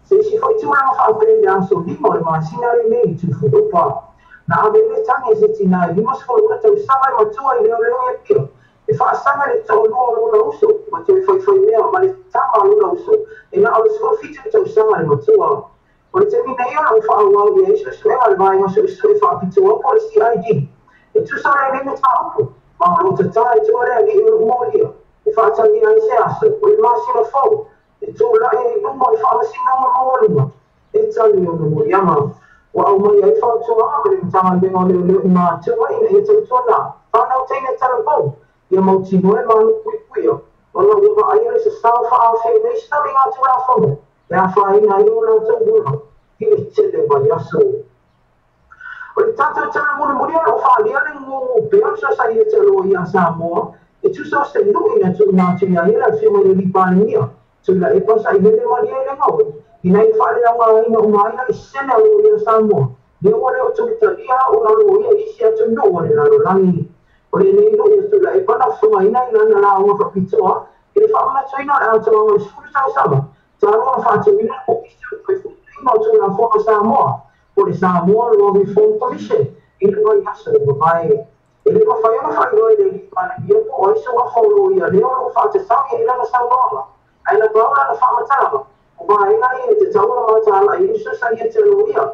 se si foi tu na fa prende aso di mo ma sinare nei tu fu dopa na ave le tangi se tina di mo sfo na tu sa mai tu ai leo e pio e fa sa le to no no uso ma tu foi meo ma le tama no uso e na o sfo fitu tu sa mai mo tu o le te mi nei o fa o ye so so al mai mo so fa pitu o por si ID e tu sa le ne ta o ma lo te tai tu le ni mo io e fa tangi ai se aso o le masino fo e tu la e mo fa masino mo luma e tali o mo yama wa o mai ai fa tu a le tama de mo le ma tu ai e tu tu na fa na te ne tala bo e mo ti mo e ma no kui o lo wa ai se sa fa a fe ne sta mi a tu la fo e fa ina i o la tu do ki te le ba ya so o le tata tala mo mo o fa le ale mo pe o sa e te lo ya sa mo e tu so se no ina tu na tu ya ila se mo li pa ni tu la e pasa i le mo le ngau ina i fa le nga ina o mai na se na o ya sa mo le o le o tu ta ia o na lo ia i se tu no le na lo langi o le ni no ia tu la e pa na fu ina na la o fa pitoa e fa na tu ina a tu o su sa sa Talo fatimina ko ino tu na fo Samoa. Por Samoa lo vi fo toise. Ile no yaso no vai. Ele ko fa yana fa no ele para dia ko o so fa lo ia le o fa te sa ia na sa no. Ai na ba na fa mata. O ba ina ia te tau na mata la ia so sa ia te lo ia.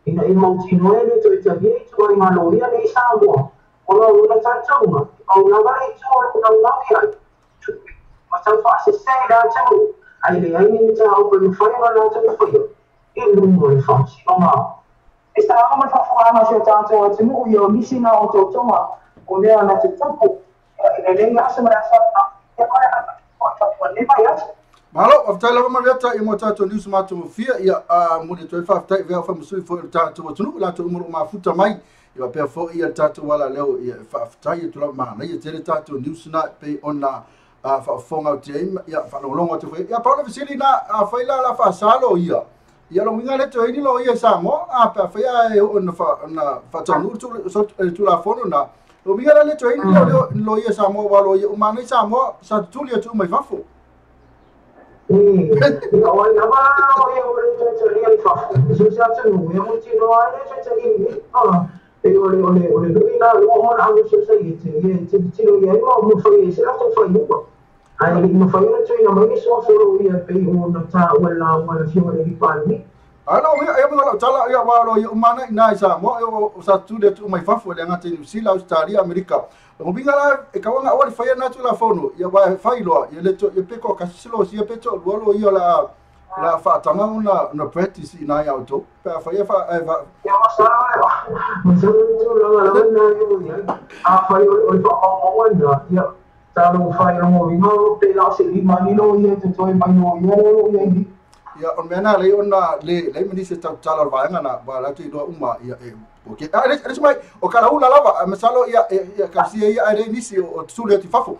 Ina i mauti no ele to te ia to i ma lo ia ni Samoa. Ona una tau ma. O na vai to na la ia. Mas eu faço sem dar tchau. Aí ele aí tchau para não fazer nada tchau foi. Ele não faz. Toma. Esta é uma forma mais eu tchau de no eu me ensina o teu toma. Quando eu não te topo. Ele nem acha mais só. Agora pode nem vai acha. Malo, of tala ma reta I mo tato news ma to fia ia mo de 25 vea fa musui fo tato tunu la to mo ma futa mai ia pe fo ia tato wala leo ia fa tai to ma na ia tere tato news na pe ona fa fonga te ia fa longo te ia pa ona fisili na fa ila la fa salo ia lo minga le to ini lo ia samo pa fa ia ona fa tonu tu la fono na lo minga le to ini lo ia samo walo ia ma nei samo sa tu le tu mai fa fo Olha, eu fa. Se já te não, eu não te não ai já te eu não na o se sai te eu não foi isso, não foi isso. Aí não foi isso, eu não me só só ia pe no tá wala fiore di palmi. Ano eu mo tala ia walo ia umana ina sa mo eu sa tu de tu mai fa fo le ngate New Zealand Australia America. Mo bingala e kawa nga wali fa na tu la fono ia wa fa ilo ia le to ia pe ko ka silo si pe to lo ia la fa tanga una practice ina ya auto pa fa ia fa Ya sa mo so tu la na yo fa yo fa ya talo fa yo mo vingo pe la se di manino ia te toi mai no ia ya on mena le ona le mini se tala va ngana ba la tu do uma ia okay ele mai o kala ula lava masalo ia kasi ia ai nisi o tule ti fafo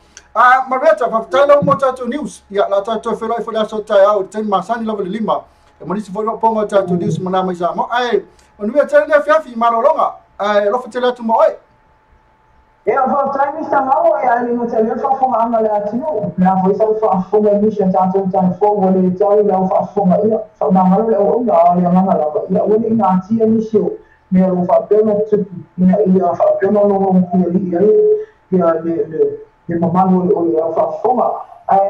mareta fa tala mo tato news ia la tato fela foi la so tai au ten masani lava lima e mo nisi foi ponga tato news mana mai sa mo ai o nu ia tele fiafi malolonga ai lo fatela tu mo ai eu vou trazer esta mal e aí no telefone foi uma malha tio na foi só foi uma mission tanto foi o ele tell you foi uma ia só na malha o da ia na malha ia o ele na tia mission meu papel tu ia papel não ia de mamãe o ia foma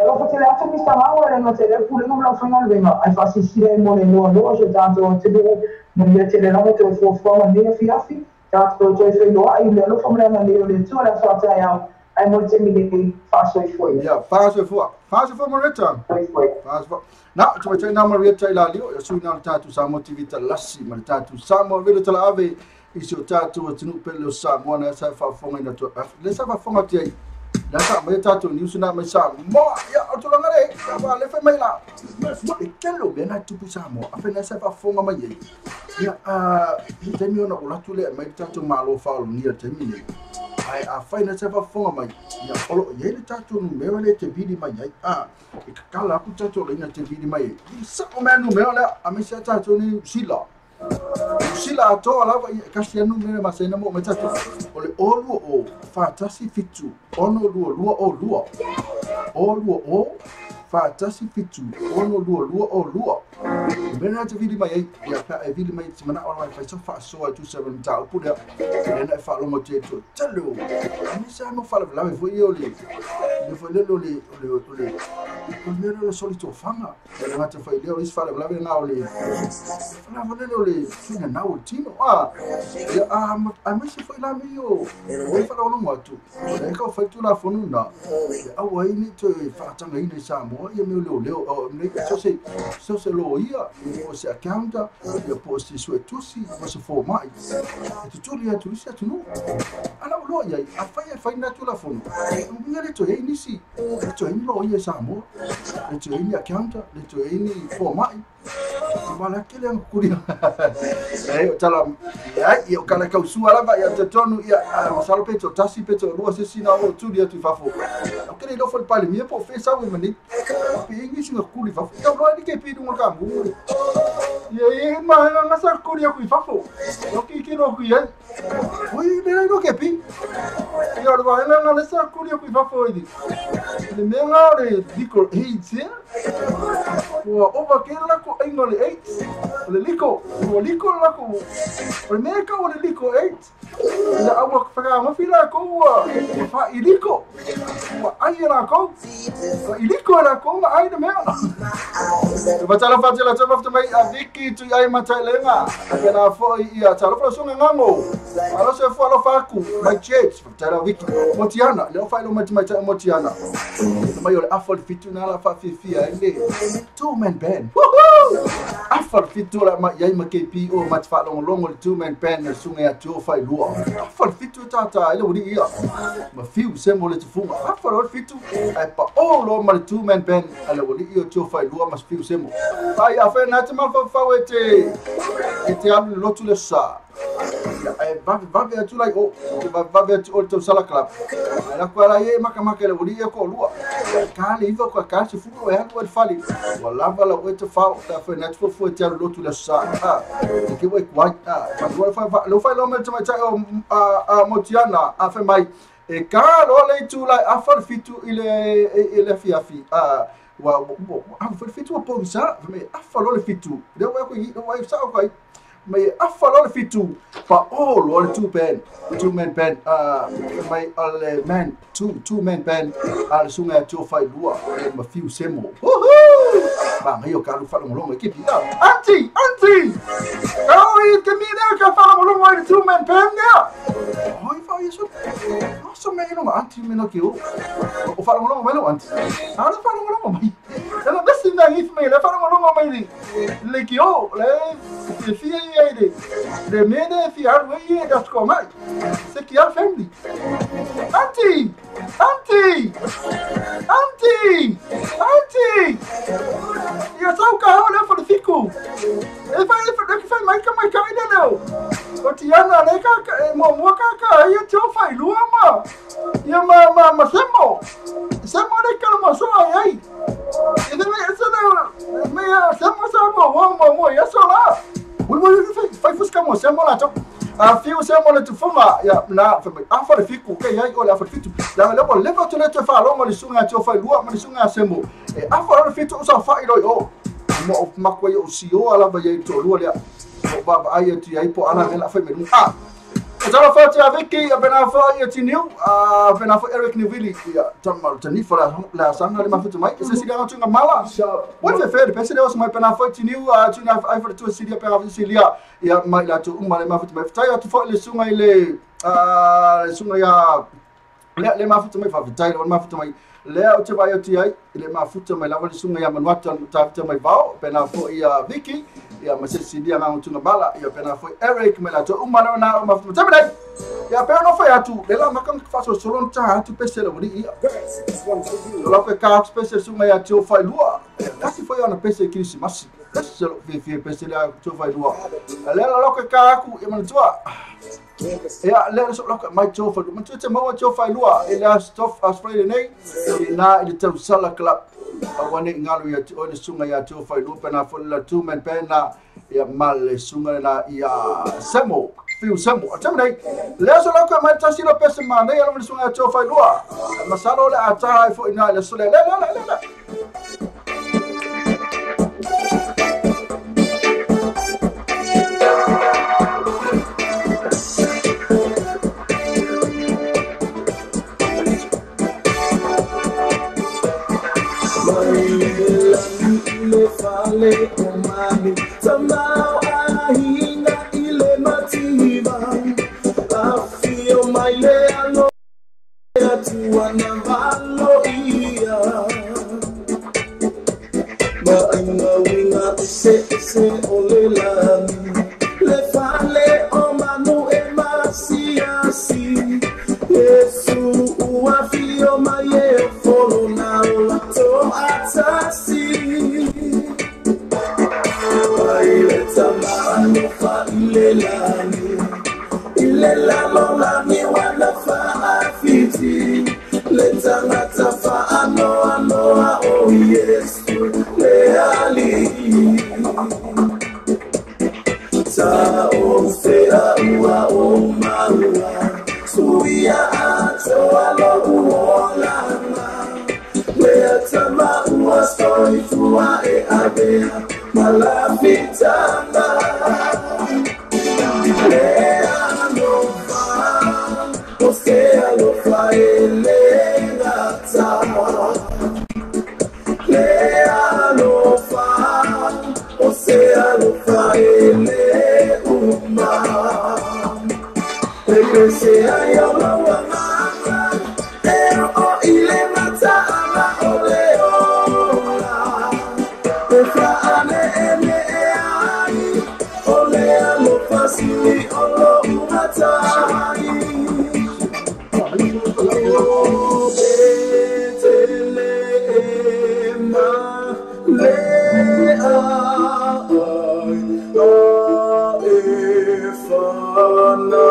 lo fatela tu mi sta mal e no telefone non lo fai mal venga ai fa sentire mo no je tanto tu non ia te la moto foi uma linha fiafi tanto eu sei no aí não foi na linha de tu ela só tá ai mo te me faço foi ya faço foi mareta faço na tu vai na mareta ila lio eu sou na tatu samo tv talasi ma tatu samo velo tala ave iso tatu tunu pelo samo na sa fa fonga na to le sa fa fonga ti la sa mai tatu news na mai sa mo ya o to ngare ya ba le fa mai la e kelo be na tu samo afa na sa fa fonga mai ya te mi ona ola tu le mai tatu malo fa lo ni te mi ai a fai na sa fa fonga mai ya olo ye le tatu no me le te vidi mai ai e kala ku tatu le na te vidi mai sa o me no me ola a me sa tatu ni sila to ala kasi anu me masena mo metatu ole olu o fatasi fitu ono luo o fatasi fitu ono luo bena te vidi mai ya pa e vidi mai semana online fa so fa so tu seven ta o puda na fa lo mo te to telo ani sa no fa la vo yo le fo le lo solito fanga na te fa le is fa la na o le na vo le fina na o tino a me se foi la mio o fa lo mo tu e ka fa tu la fonu na a o ni to fa tanga ni sa mo ia me leo o me so se lo ia o se accounta ia posti su tusi o se formai e tu ia tu sia tu no ala lo ia a fai na tu la fono non mi ha detto e nisi to in lo ia sa mo e to in accounta le to in formai ma la che le ancora tala io kala ka su ala ba ia te tonu ia salo peto tasi peto lo se sina o tu dia tu fa fo ok le lo fo il pale mia po fe sa we mani pingi singa kuli fa fo lo ni ke pidu mo ka mu ia ma na sa kuli ku fa fo ok ki no ku ia oi le no ke pi ia lo ba na sa kuli ku fa fo di le me nga le dico hey tia Ua ova ke lako ainga le 8. Le liko. Ua liko lako. O le meka o le liko 8. Ila awa whaka mafi lako ua. Wha I liko. Ua ai lako. Ua I liko lako ma ai na mea. Watala whatela te wafta mai a Viki tu ai matai lenga. Pena fo ia tala wha sunga ngango. Alo se fo alo faku. Mai church. Watala Viki. Motiana. Leo whailo mai tai Motiana. Mai ole afol fitu na la fa fifia. Two-man band. Woohoo! Afar fitu la ma yai ma KP o ma tfa longo le two-man band na sunga ya tio fai lua. Afar fitu tata ele uri ia. Ma fiu semo le tufunga. Afar fitu ai pa o lo ma le two-man band ele uri ia tio fai lua ma fiu semo. Ai afa na te ma fa wete. Ete alu lotu le sa. Vave atu lai o. Vave atu o te sala club. Ala kwa ye maka le uri ia ko lua. Kale iva kwa kasi fuko e hatu fali. Walava la wete fao ta foi net fo te alu lotu le sa. Ke wai kwai. Lo fai lo me te mai a Motiana a fe mai. E ka lo le tu lai afar fitu ile fiafi. Wa afar fitu po sa me afar lo le fitu. De wa ko do wa sa ko mai afar lo le fitu pa all lo le two-man band mai al man two-man band al sunga tu fai lua ma fiu semo. Ba mai o ka lu fa lo mo ekipi. Auntie oh ke mi na ka fa lo mo le two-man band ya. Oi fa isso. Nossa me no auntie me no que o fa lo mo lo auntie. Ara fa lo mo mai. Ela desse na if me le fa lo mo mai le que o le fia ele de mede fiar we das comai. Se que a family. Auntie. Ia sau ka hola for fiku. E fai mai ka ina no. O Tiana le ka mo ka ia tio fai lua ma. Ia ma semo. Semo le ka mo so ai. E de me semo sa mo ia so la. Fai fusca mo semo la to. A fiu semo le tufunga ya na afa le fiku ke ai ole afa fitu. La le po to le te fa lo mo le sunga tio fai lua ma le sunga semo. E afa le fitu sa fai lo yo. Mo makwa yo si o ala ba ye to lua le. Ba ai ti ai po ana la fai me. Tala fati a Viki a pena fo ia tiniu a pena fo Eric Nivili ia tamal tani fo la sanga le mafutu mai se silia tunga mala what the fair pese os mai pena fo tiniu a tuna ai fo tu silia pena fo silia ia mai la tu umma le mafutu mai tai tu fo le sunga ile le sunga ya le mafutu mai fa tai le mafutu mai le o te vai o ti ai le mafutu mai la le sunga ya manuata ta mai bao pena fo ia Viki ia ma se silia nga tunga mala ia pena fo Eric mai la tu umma na mafutu mai ya pe no fa atu le la makan fa so solon ta atu pese le wuri ia la pe ka pese sunga ya tio fa lua kasi foi ona pese Christmas pese lo fi pese la tio fa lua le la ke ka aku e man tua ya le so lo mai tio fa man tio te mo tio fa lua ila stuff as Friday night na ile tau sala club awane ngalu ya tio le sunga ya tio fa lua pena fo la two-man band na ya mal sunga na ia semo fiu semo atam dai le so lo ko mai tasi lo pese ma nei ala sunga tio fa lua masalo le ata fo ina le so le Fale umami tamau ahinga ile mativa afio maile alo atua na valo ia ma inga winga se olelani le fale o manu e masiasi Yesu uafio maye folo na la to atasi Ilelani wana faafiti leta ngatafa anoa oh Yesu leali ta ofea ua o maua suia ato alo uolanga leta maua oi tua e abea malafitanga lea lofa osea lofa elengata lea lofa osea lofa ele uma Sea yo la wamanga Ero o ile mata ama oleola Efra ane ene e ai Olea lo fasili olo umatai O betele ema lea ai A efana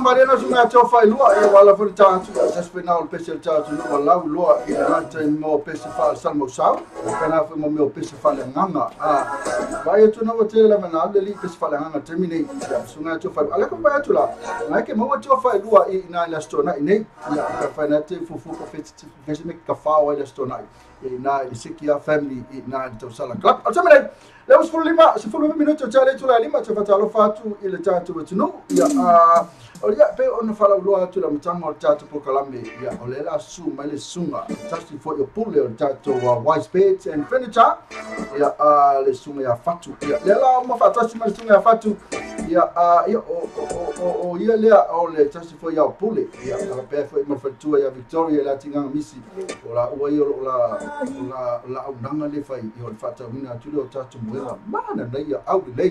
Mariana sunga chofa ilua e wala for chance just for now special charge no wala lua e ranta mo festival salmo sau kana foi mo festival nganga vai tu no hotel la mana le festival nganga terminate sunga chofa ala ko vai tu la ngai ke mo chofa ilua e na la stona ine ya ka fanate fufu ko festival ka fa wa la stona e na isikia family e na to sala club alsamele le was for lima se for minuto chale tu la lima chofa fatu ile tatu wetu ya Olia pe ona fala loa tu la mtama o tatu po kalame ya olela su male sunga just for your pull o tatu wise beds and furniture ya le sunga ya fatu ya lela mo fatu si male sunga ya fatu ya o ya le o le just for your pull ya la pe fo mo fatu ya Victoria la tinga misi ola o yo la unanga le fai yo fatu mina tu le tatu mwela mana na ya au le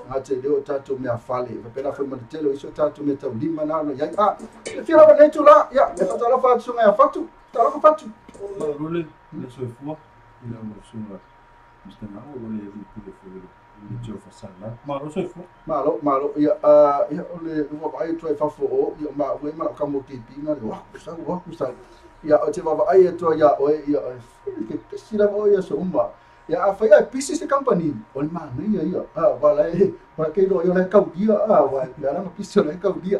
ngate le tatu me afale pe la fo mo telo iso tatu me lima na ya fira wa netu la ya fatala fa sunga ya fatu tala ko fatu role le soifua ila mo sunga mstana o le le fulo le jo fa sala malo soifua malo ya le wa ai tu fa fo ya ma we ma ka mo ti pinga le wa kusa ya o te va ai to ya o ya ke pisira o ya so umba ya fa ya pieces the company on ma ni ya wala para que lo yo le kau dia wa ya na pieces le kau dia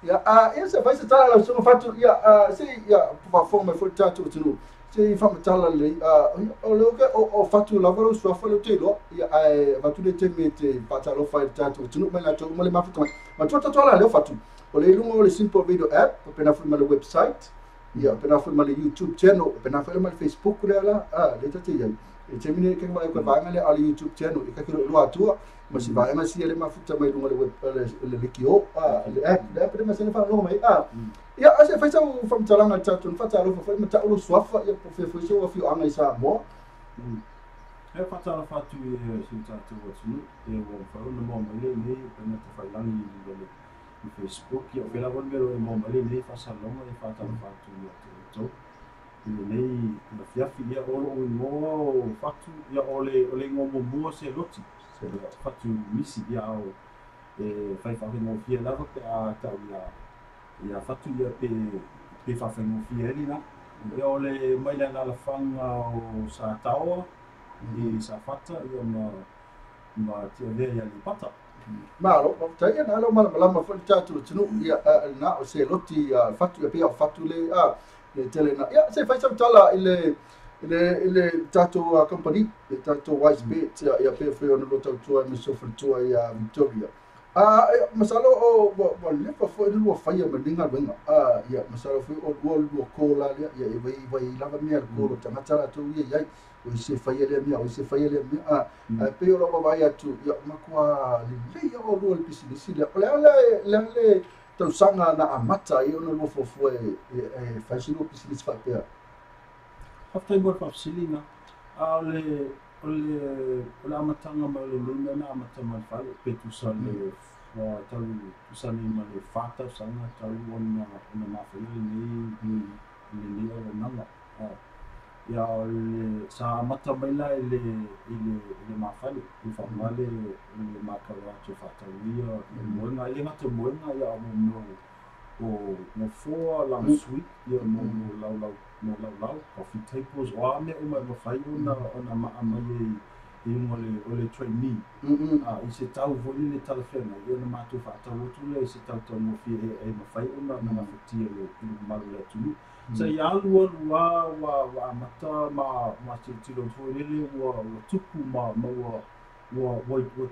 ya essa vai se tala so fatu ya se ya perform for tatu tu se fa tala le o lo que o fatu la valo so fa lo te lo ya va tu de temete patalo fa tatu tu no la to mo le ma fatu ma tu tala le fatu o le lungo le simple video app pena fu ma le website ya pena fu ma le YouTube channel pena fu ma le Facebook la le tati ya e termine ke mai ko bangale al YouTube channel e ka kilo lo atua ma si banga si ele ma futa mai lunga le web le kio le app da pede ma se fa lo mai ia ase fai sau whamtalanga tatu na whata alofa whai mata ulu swafa ia po whai sau wafi o anga i Samoa. E whata ala whatu e si tatu watunu e o whau na mō mele nei pena te whailangi i Facebook ia o whela wan mero e mō mele nei whasalonga e whata ala whatu i atu tau. Ia nei na fiafi ia olo o ngō whatu ia ole ngō mua se loti. Se whatu misi ia au e whai whawhengo fia lava pe a tau ia whatu ia pe whawhengo fia elina. Ia ole maila ngā la whanga o sa taoa i sa whata ia ma tia lea ia li pata. Maro, tai ana alo malama whai tātu tunu ia na o se loti whatu ia pe au whatu le tele na. Ia se whai sau tala ile tātu company, le tātu Wise Bet ia pe whai ona lo tautua me sofritua ia Victoria. Masalo o lepa foi de lua faia maninga wenga ia masalo foi o lua kola ia vai lava mea kolo tangata tu ia o se faia le mea o se faia le mea pe o lava vai atu ia makua le o lua business le le tau sanga na amata ia ona lua fofo e fashion business fa pe after more of silina ole amatanga ma le luna na amatanga fale pe tu sale wa tau tu sale ma le fata sanga tau ona mafele ni o nanga ya le sa amata baila le mafale i fa male le makala tu fata ia mo nga ile mata mo nga ya mo fo la suite ia mo lau coffee tables o ame o mai fai ona ma i ole trainee i se tau voli le telefona ia na matu fa tau tu le se tau tau mo fi e ma fai ona na fatia le malu le tu sa ia wa mata ma te lo le wa tupu ma wa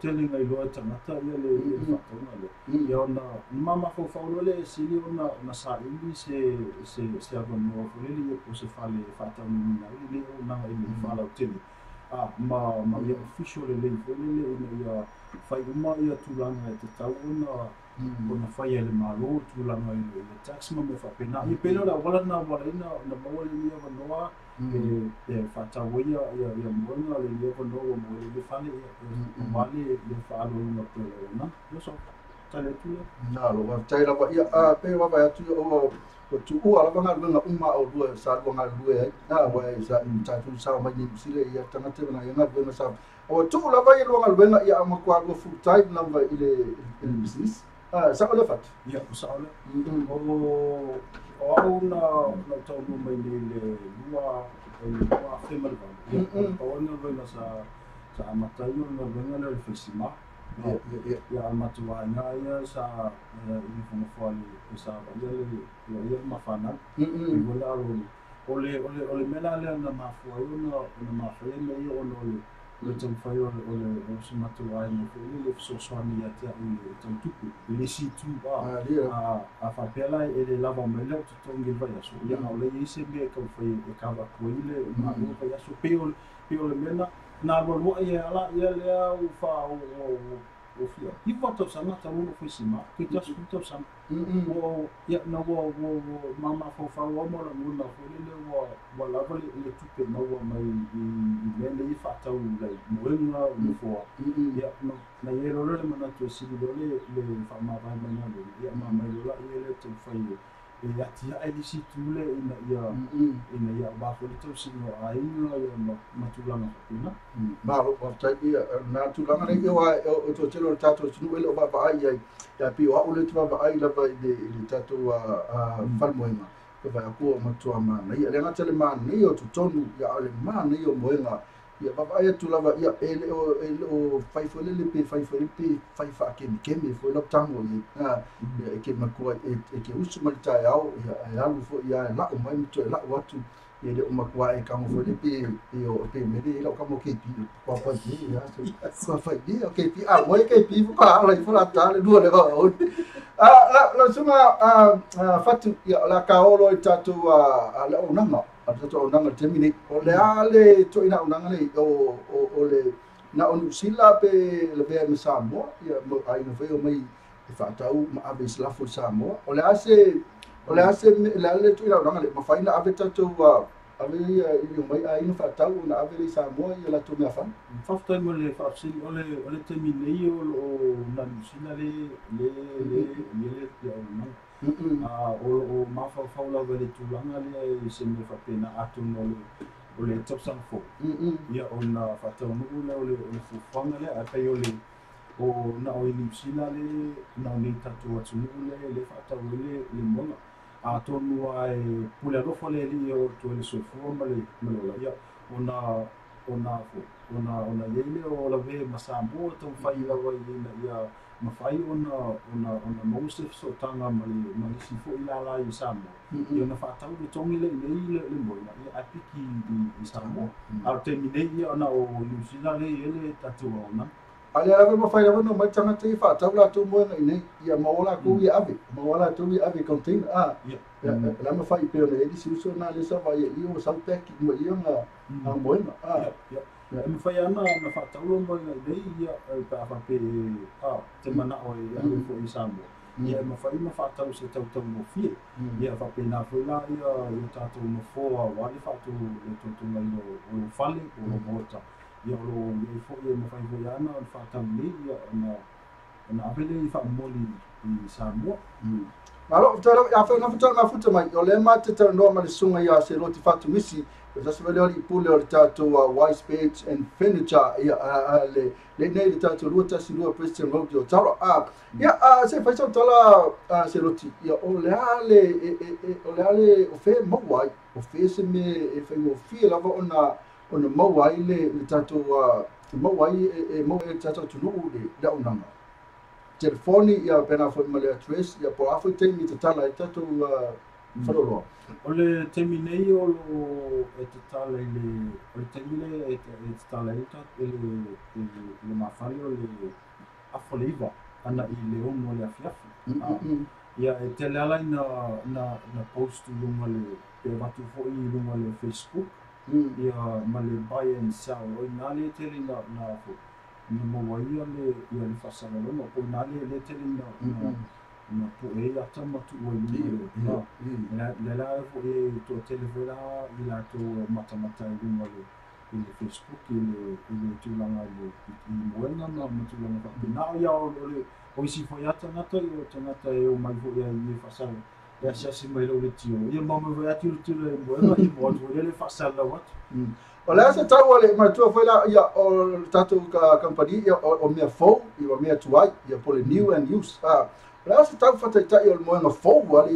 telling ai loa tangata ia le whakona le. Ia ona, mama whawhau le sili ona sa ili se ava mua whulele ia po se whale whātanu nina ili le o nanga ili whalau tele. Ma ia official le whulele ia whai uma ia tūlanga e te tau ona whai ele mālo tūlanga i le tax ma me whapena. Ia pēna la wala na maua le ia wanoa e whātau ia moanga le ia wanoa mo le whale ia male le whaalo ina pēla ona. Ia so, tale tūle? Nā lo, tai lawa ia pēra wawa atu o tu ua lawa ngā luenga uma o lua sa lua ngā lue ai. Nā wai sa tātu sao mai ni sile ia tangata wana ia ngā luenga sa. O tu lawa ia lua ngā luenga ia ama kua lua full time lawa i le business. Sa ole fat? Ia, sa ole. O au na tau mai le lua whemal wang. Ia, o ana luenga sa amatai o na luenga le whaisima. Ia matua nga ia sa ini whangawhali e sa ia mawhana. I wala ole mela lea na mawhua i ona mawhua me ia ona ole tau whai ole si matua i mo le fsoswani ia tea i tau tupu. Le si tu a whapela e le lava me leo te tongi vai aso. Ia ole i se mea kau whai e kawa kuile ma ua vai aso. Pe ole mena na lua ia ala ia lea u wha o fia. I wata sanga ta uno whaisima, ki tasu kuta sanga. Ia na wo mama whawhau o mora muna wholele wa lava le tupe maua mai i mele i whatau lei moenga o mfoa. Ia na ia rore manatu e siri role le whamawai mana le. Ia mamai rola ia le tau whai e atia e lisi tūle ina ia wāwho le tau sino a inga ia matulanga whapina. Mālo, waftai ia, nā tūlanga nei iwa o tō tero le tātou sinu ele o wawai ai, ia pi o au le tu wawai lava i le tātou whalmoenga. Ka vai akua matua mana. Ia le ngata le mana nei o tutonu, ia ale mana nei o moenga. Ia wawai atu lava ia ele o whaifolele pe whaifakemi fo ilo tango ia ke makua ke usu maritai au ia alu fo ia lau mai mito lau watu ia le o makua e kamo fo le pe mele ila o kamo KP kwa whai ia kwa whai ia KP moe KP fo kala ala i fo la tale dua le wao la sunga fatu ia la kaolo i tatu la o nanga atato nanga terminate o le ale to ina nanga le o le na onu sila pe le be me Samoa ia mo ai no veo mai e fatau ma ave slafo Samoa o le ase o le ase le tu ila ngale ma faina ave tatu ave i mai ai no fatau na ave le Samoa ia la tu me fa Faftai mo le whaasili o le te minei o na lusina le o mawhawhawla wa le tūlanga le se me whapena atu o le tapsang fo. Ia o na whatau nuku le o le fuwhanga le a kai o na o i lusina le na o nei tatu atu nuku le whatau le monga. A tonu ai pule rofo le li o tu le soifua ma le malola. Ia ona yele o la ve masambo to fai la wa ia ma fai ona Moses so tanga ma sifo ila la i Samoa ia na fa tau le tongi le mo ia apiki i Samoa a terminei ia ona o New Zealand le tatu ona ale ave ma fai no mai tanga te fa tau la tu mo nei ia ma ola ku ia ave contain la ma fai pe le di si so na le sa vai io sa pek mo ia na bueno me fai ana na whataulo mo nei ia pa pe te mana o ia fo i Samoa ia me fai ma whatau se tau mo fie ia fa pe na foi la ia tatu mo fo wa li fatu le tu mai o fale o mota ia lo ia fo ia me fai foi ana whatau nei ia na apele i fa moli i Samoa malo tala ya fa na futa mai o le ma te tano ma le sunga ia se roti fatu misi Just really pule o tatu Wise Page and Furniture le nei le tatu ruta si rua Christian Road o taro se fai tala se roti ia o le ale o fe mawai o fe se me e fai mo fi lava ona mawai le tatu mawai mo e tatu tunu le unanga telefoni ia pena foi male address ia po afo te mi tala e tatu falolo o le terminei o e te tala o le termine e te tala le mawhali o le afoleiva ana i le ono le afiafi ia e te leala na post lunga le pe watu fo i lunga le Facebook ia ma le buy and sell o ina le tele na fo ni mo wai ia le fasala no po ina le tele na po e ata matu o le la fo e to telefona i la to mata lunga le Facebook le tulanga le i moena na matulanga na ia o si fo ata na to o tangata e o mai fo ia i fasala ia si mai lo le tio ia mama vai atu le moena i mo le fasala wat o le asa tau ale matua foi la ia o tatu ka company ia o mea fou i o mea tuai ia po le new and use le asa tau fataitai o le moenga fou ale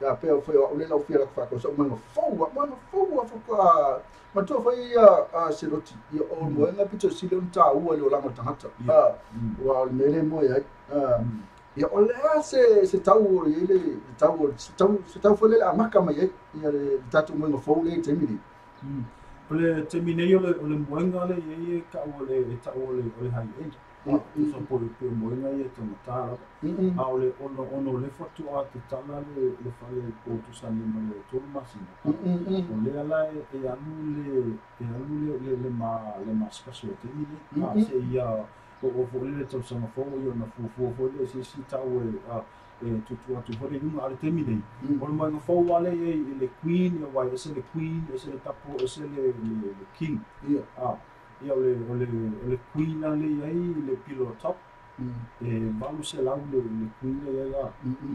ia pea foi o le lau fia la kafako so moenga fou a foka matua foi ia se roti ia o moenga pito sile un ta ua le o langa tangata wa o le mele mo ia ia o le se tau o le tau foi le amaka mai ia le tatu moenga fou le temini o le terminei o le moenga le ia ka o le tau o le hai end so po le moenga ia te matala a o le ono le fotu a te tala le fale ko tu sani ma le tolu masina o le ala e alu le ma spasio te mili a se ia o fo le tau sama fo ia na fo le si tau tutu atu hore nunga ale terminei o le moenga fo wale le queen ia wai ese le queen ese le tapo ese le king ia o le queen ale ai le pillow top valu se lau le queen ia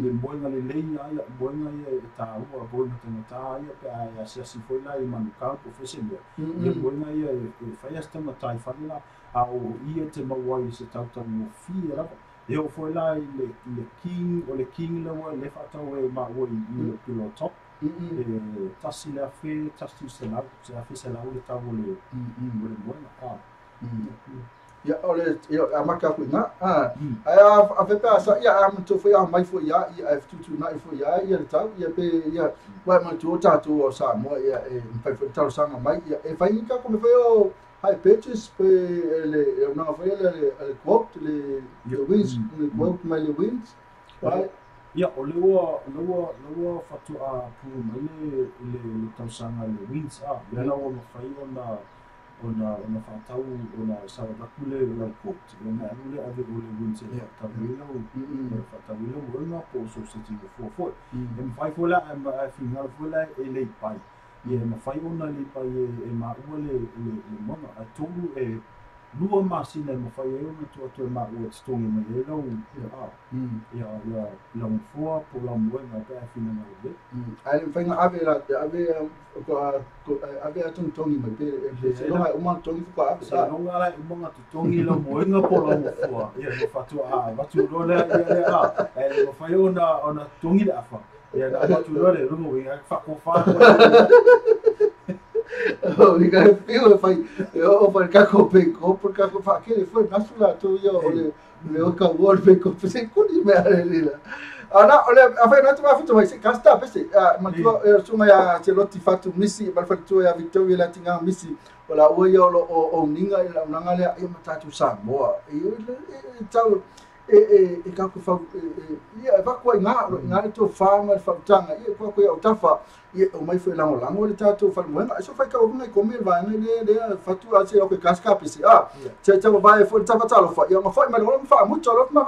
le moenga le lei ia moenga ia ta ua moenga te mata ia pe a se foi la i manuka po fese ia moenga ia fai asta mata i fale a o ia te mawai se tau mo fi era ia o foi la le king le fatau e ma o i le pillow top tasi le afe tasi se lau le tau le moenga ia ole ia amaka ku na a pepa sa ia am to foi a mai foi ia f22 na foi ia tau ia pe ia wa ma tu tatu o sa mo ia e pai foi tau sanga mai ia e fai ka como foi o high pitches pe le na foi le quote le wins le quote mai le wins right ia o lewa fatu a pu mai le tau sanga le wins ia la o fai ona ona whātau, ona sawadakule lau kot, ona anule ave ole winse whātau whātau po society o fua. E mwhai fula, e whingara fula e lei pai. E mwhai ona lei pai e maua le mama, a tolu e lua masina e mwhai e ona tu e maua e tongi mai e lau, ia lau fua po lau muenga pe e whingara le. Ai le whainga ave a tongi mai pe se longa uma tongi fuka ave sa longa la umonga tongi la moenga po la fua ia no fatu watu role ia e no fai ona tongi la fa ia na watu role rungo ia fa ko fa oh ni ka feel fai o fa ka ko pe ko por ka ko fa que foi nasula tu yo le o ka wor pe ko se ko ni me ale ana ole afa na tu va futu mai se casta pese ma tu suma ya te loti fatu misi ma fatu ya Victoria la tinga misi ola o yo o ninga la nanga le e matatu sa mo e tau e ka ko fa ia va ko nga to farma fa tanga e ko o tafa e o mai foi lango le tatu fa mo so fa ka o ngai ko me va le fatu a se o ke casca pese te vai foi tafa talo fa ia ma foi ma lo fa mucho lo ma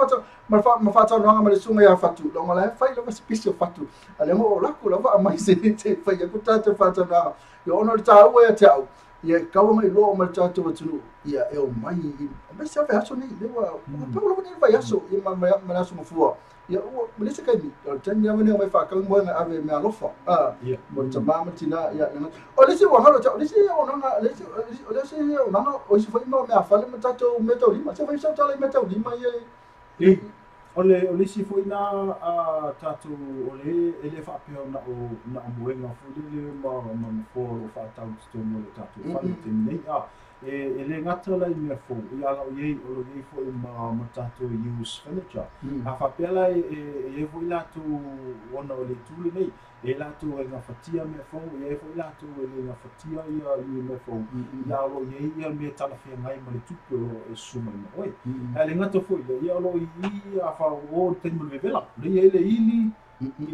fa no ma le sunga ya fatu lo ma fa lo se piso fatu ale mo la ko va mai se fa ya ko tatu fa na yo ono ta o ya tau ia kau mai lo ma tatu tu ia e o mai ma se fa so ni le wa pa lo ni vai aso ia ma na so mo fua ia o me se kai mi tan ya me mai fa ka mo na ave me alofa mo ta ma tina ia o le se wa halo ta le se o na le se o na o se fa no me fa le ma tatu me to li ma se fa sa ta le me to li ma ia ole si foi na tatu ole ele fa pe na o moenga fu le ma fo fa tau sto mo tatu fa te nei ele ngata la me fo ia la ye o le fo ma tatu use furniture a fa pe la e vo la tu ona ole tu le nei e la tu e nga fatia me fo e vo la tu e nga fatia ia me fo ia lo ye ia me tala fe ngai ma le tupu e suma mo oi ele ngata fo ia lo ia fa o te mo le vela le ele ili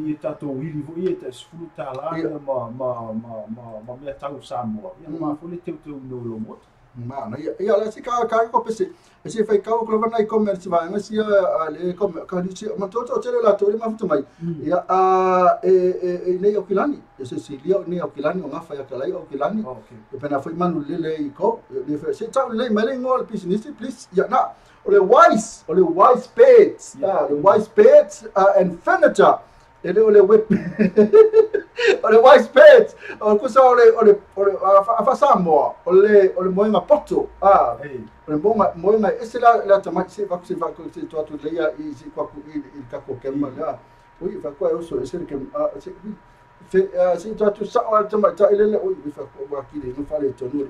i tato ili vo ia te sfruta la ma me tau samo ia ma fo le te no lo mo ma na ia la se ka ko pese se fai ka ko va nai commerce va nga sia le ka ni se ma toto tele la to ma futu mai ia e nei okilani se Silia nei okilani o ngafa ya kala o okilani e pena foi manu le i ko le se tau le mai ngol business please ia na ole wise beds the wise beds and furniture ele ole whip ole wise beds o kusa ole fa samo ole moinga poto ole moinga ese la tama se va se to tu leia i si kwa ku i ka ko kema la ui fa kwa so ese ke se to tu sa tama ta ile ui fa kwa ki le no fa le to no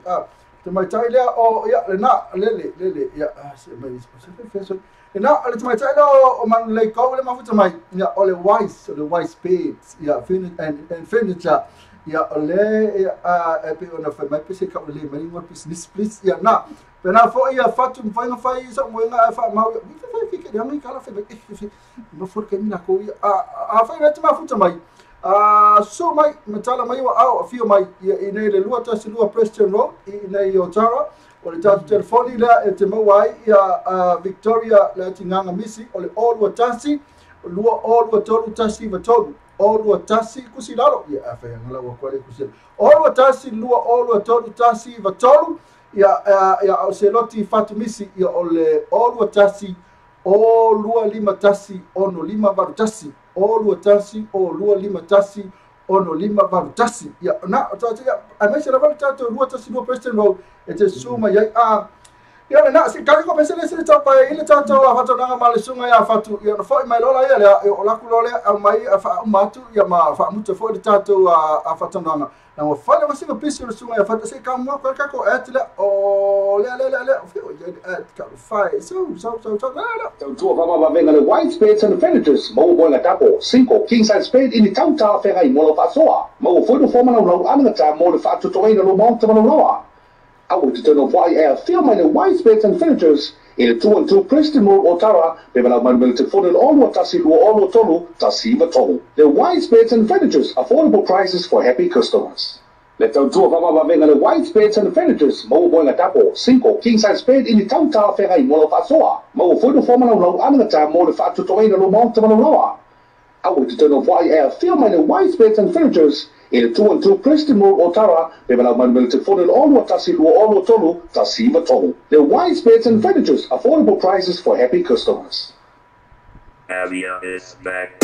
tama ta ile o ya na le ya se mai se fe na ale tama ta ile o man le ko le ma fu tama ya ole wise beds ya and furniture ya ole e pe ona fa mai pe se ka ole mai ngor business please ya na pena fo ia fatu mfainga fai so moenga fa ma fi ke ya mai kala fa no for ke mina ko a fa meta ma futa mai so mai metala mai wa au fio mai ina le lua ta lua Preston Road ina Otara o le tatu telefoni la e te mawai ia Victoria la tinganga misi o le olua tasi lua olua tolu tasi vatolu olua tasi kusilalo ia fa ngala wa kwale kusil olua tasi lua olua tolu tasi vatolu ia o se loti fatu misi ia o le olua tasi o lua lima tasi ono lima varu tasi o lua tasi o lua lima tasi ono lima varu tasi ia na ia a me se la varu tatu lua tasi lua Preston Road e te suma ia ia na se ka ko pese le se tapa ile tatu a fatu nanga male sunga ia fatu ia no foi mai lola ia le o la kulole a mai a fa matu ia ma fa mutu foi tatu a fatu nanga na mo fale wasi ko pese le sunga ia fatu se ka mo ko ka ko etle o le fio ia ka fai so tu va venga le white beds and furnitures mo bola tapo 5 king size bed in tauta fe ai mo fa soa mo foi do forma no anga ta mo le fa to toina no mo to no I would turn off why I film my white beds and furnitures in a 212 Preston Road, Otara. They will have my military phone and all what Tassi all tolu Tassi Vatolu. The white beds and furnitures, affordable prices for happy customers. Le tautua whamawawenga le white spades and the furnitures, mau boinga tapo, single, king size spade in the tauta whengai molo whasoa. Mau whoinu whamana lau anangata mo le whaatutoina lo maunta mana loa. I want to turn off why I film my white spades and furnitures in the 212 Preston Road, Otara, Bebala Manuel Telephone all what Tasilu all Tolu, Tasiva Tolu. The white spades and furnitures, affordable prices for happy customers. Avia is back.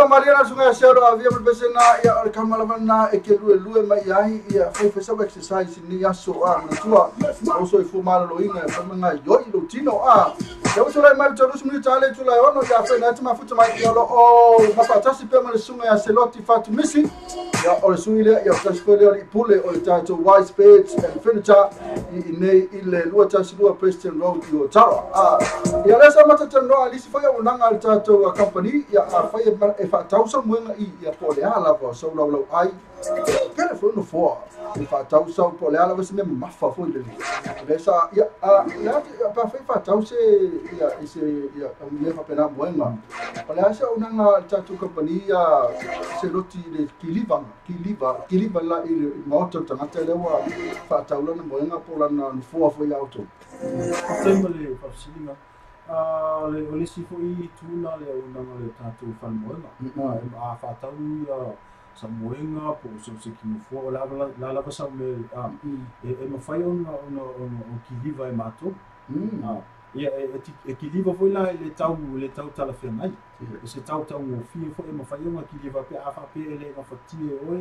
Mariana sunga shero avia besena ya kamalana e ke lue mai ai ya foi some exercise ni aso a tua also fu malo ina famanga yo lo tino a eu solo mai todos mi tale tu la ono ya fe na tuma futa mai yo o mapata si pe mal sunga ya seloti fatu misi ya o suile ya transfer le pule o tato white spades and furniture nei ile lua tasi lua Preston Road yo tara ya lesa matata no alisi foi unanga tato company ya fa e fa tausa mwenga i ya pole ala vo so lo ai Pele foi no fo. E fatau sau po le ala wese me mafa foi le. Le sa ia la pa foi fatau se ia ese ia me fa pena moenga. Ole asa unanga tatu kompania se loti le kiliva la ile moto tangata le wa fatau lana moenga po lana no fo foi auto. Temple fa silinga. Le si foi tuna le unanga le tatu fa moenga. Fatau ia sa moenga po so se ki fo la sa me e ma fai on kiliva e mato. Ia e kiliva foi la le tau tala fenai. Se tau mo fi foi ma fai on kiliva pe a fa pe le ma fatie o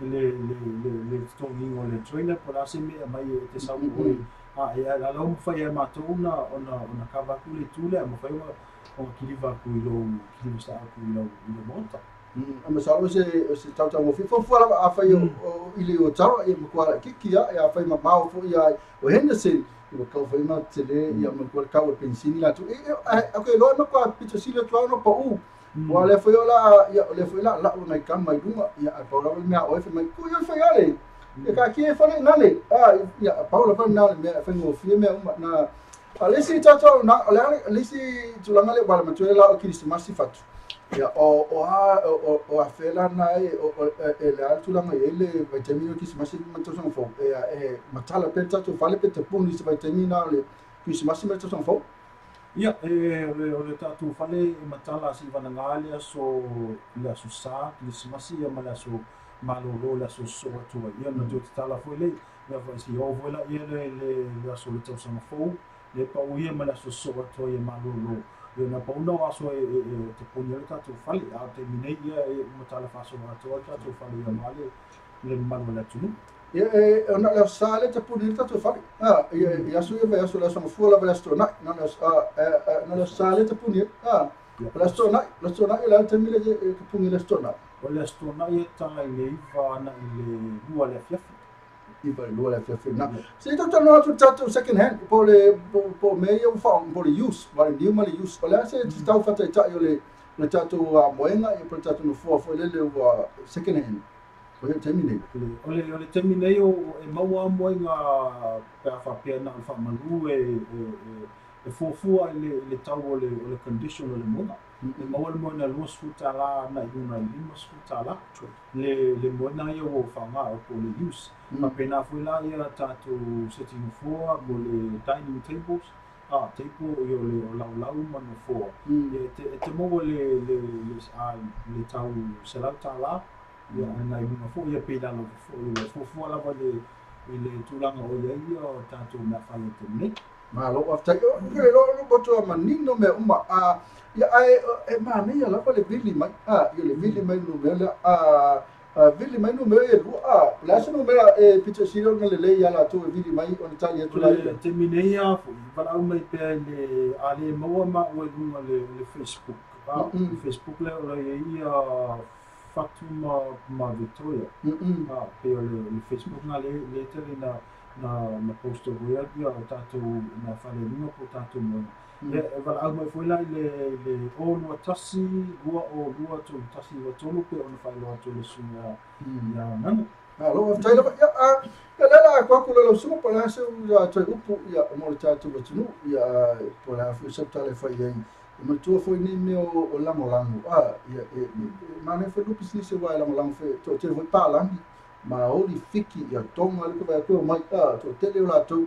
le stoning o le trainer por la se me mai te sa mo e la lo fai e mato una cava ku le tule ma fai o kiliva ku lo kiliva sa ku lo monta. Ama salo se tau mo fi fo ala a fai o ile o taro e mo kwa kikia e a fai ma mau fo ia o Henderson o ka fai ma tele ia mo kwa ka o pensini la tu okay lo ma kwa pito silo tu no pa u o le foi la mai kam mai dunga ia a paula me a o fe mai ku ia fai ale e ka ki fa nale ia paula fa nale me fa mo fi me na ale si tata na ale si tu la ngale wala ma tu la o Christmas fatu. Ya o afela na ele altu la ele vitamina ki smasi mato son fo matala penta to fale penta puni se vitamina le ki smasi mato son fo ya le tatu fale matala si vanangale so la susa ki smasi ya mala so malo la so so to ya no to tala fo le ya fo si o vola le la so le to son fo le pa o ya mala so so to ya malo na pauna aso te punya tatu fali a te mineia e matala faso to tatu fali ya male le manuela tunu ona la sale te punya tatu fali ya so ya so la so fu la sto na la sale te punya la sto na la te mile te punya la sto na o sto na ye tanga le va na ile dua le fiafi iba lo la fiafi na se to no to tatu second hand po me eu fa po le use ma le ma le use la se tau fa ta yo le tatu moenga e po tatu no fo le second hand o le termine o le termine o e maua moenga pa fa pena fa malu e fo le tau o le condition o le mona le maua le mona lo sfutala na una lima sfutala le mona yo fa ma o le use ma pena foi la ia tatu setting for mo le dining tables table yo le lau mano for te mo le tau selata la ia na una fo ia pena lo fo la va le tulanga o ia tatu na fa le tene ma lo afta yo lo boto manino me uma ia ma ne ia la va le bili mai yo le bili mai no me vili mai no me la so no me pito silo na le ya la to vili mai on Italia to la te mineia fu para un mai pe le ale mo ma o le Facebook Facebook le ia Fatuma ma Victoria pe le Facebook na le tele na posto goia ia tato na fale no po tato mo vala au mai foi la le o no tasi lua to tasi o tonu pe ona fai lo to le sunya ya nana lo aftai la la kwa kula lo sumo pa se ya to upu ya mo tato lo tunu ya po la fu septa le fai ai mo tu foi ni me o la molango ya ma ne fe lupi si se wa la molango fe to te foi pa langi ma oli fiki ya tonga le ko ko mai to tele la to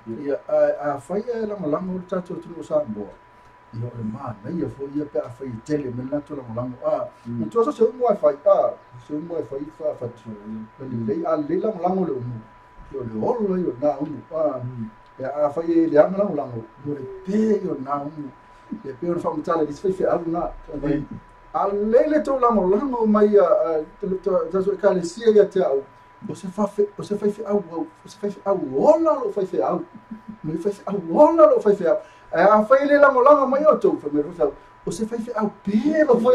ia a fai la molango o tato tunu sa mo io e ma ia fo ia pe a fai tele me la to la molango mo to so mo fai fa fa tu le la molango le mo io le olo io na ia a fai le ama la molango io le pe io na le pe ona fa mo tala dis fe aluna le to la molango mai to so ka le sia ia te au você faz ola lo faz au me faz ola lo faz au a fai le la molanga mai o to me faz você faz au pelo foi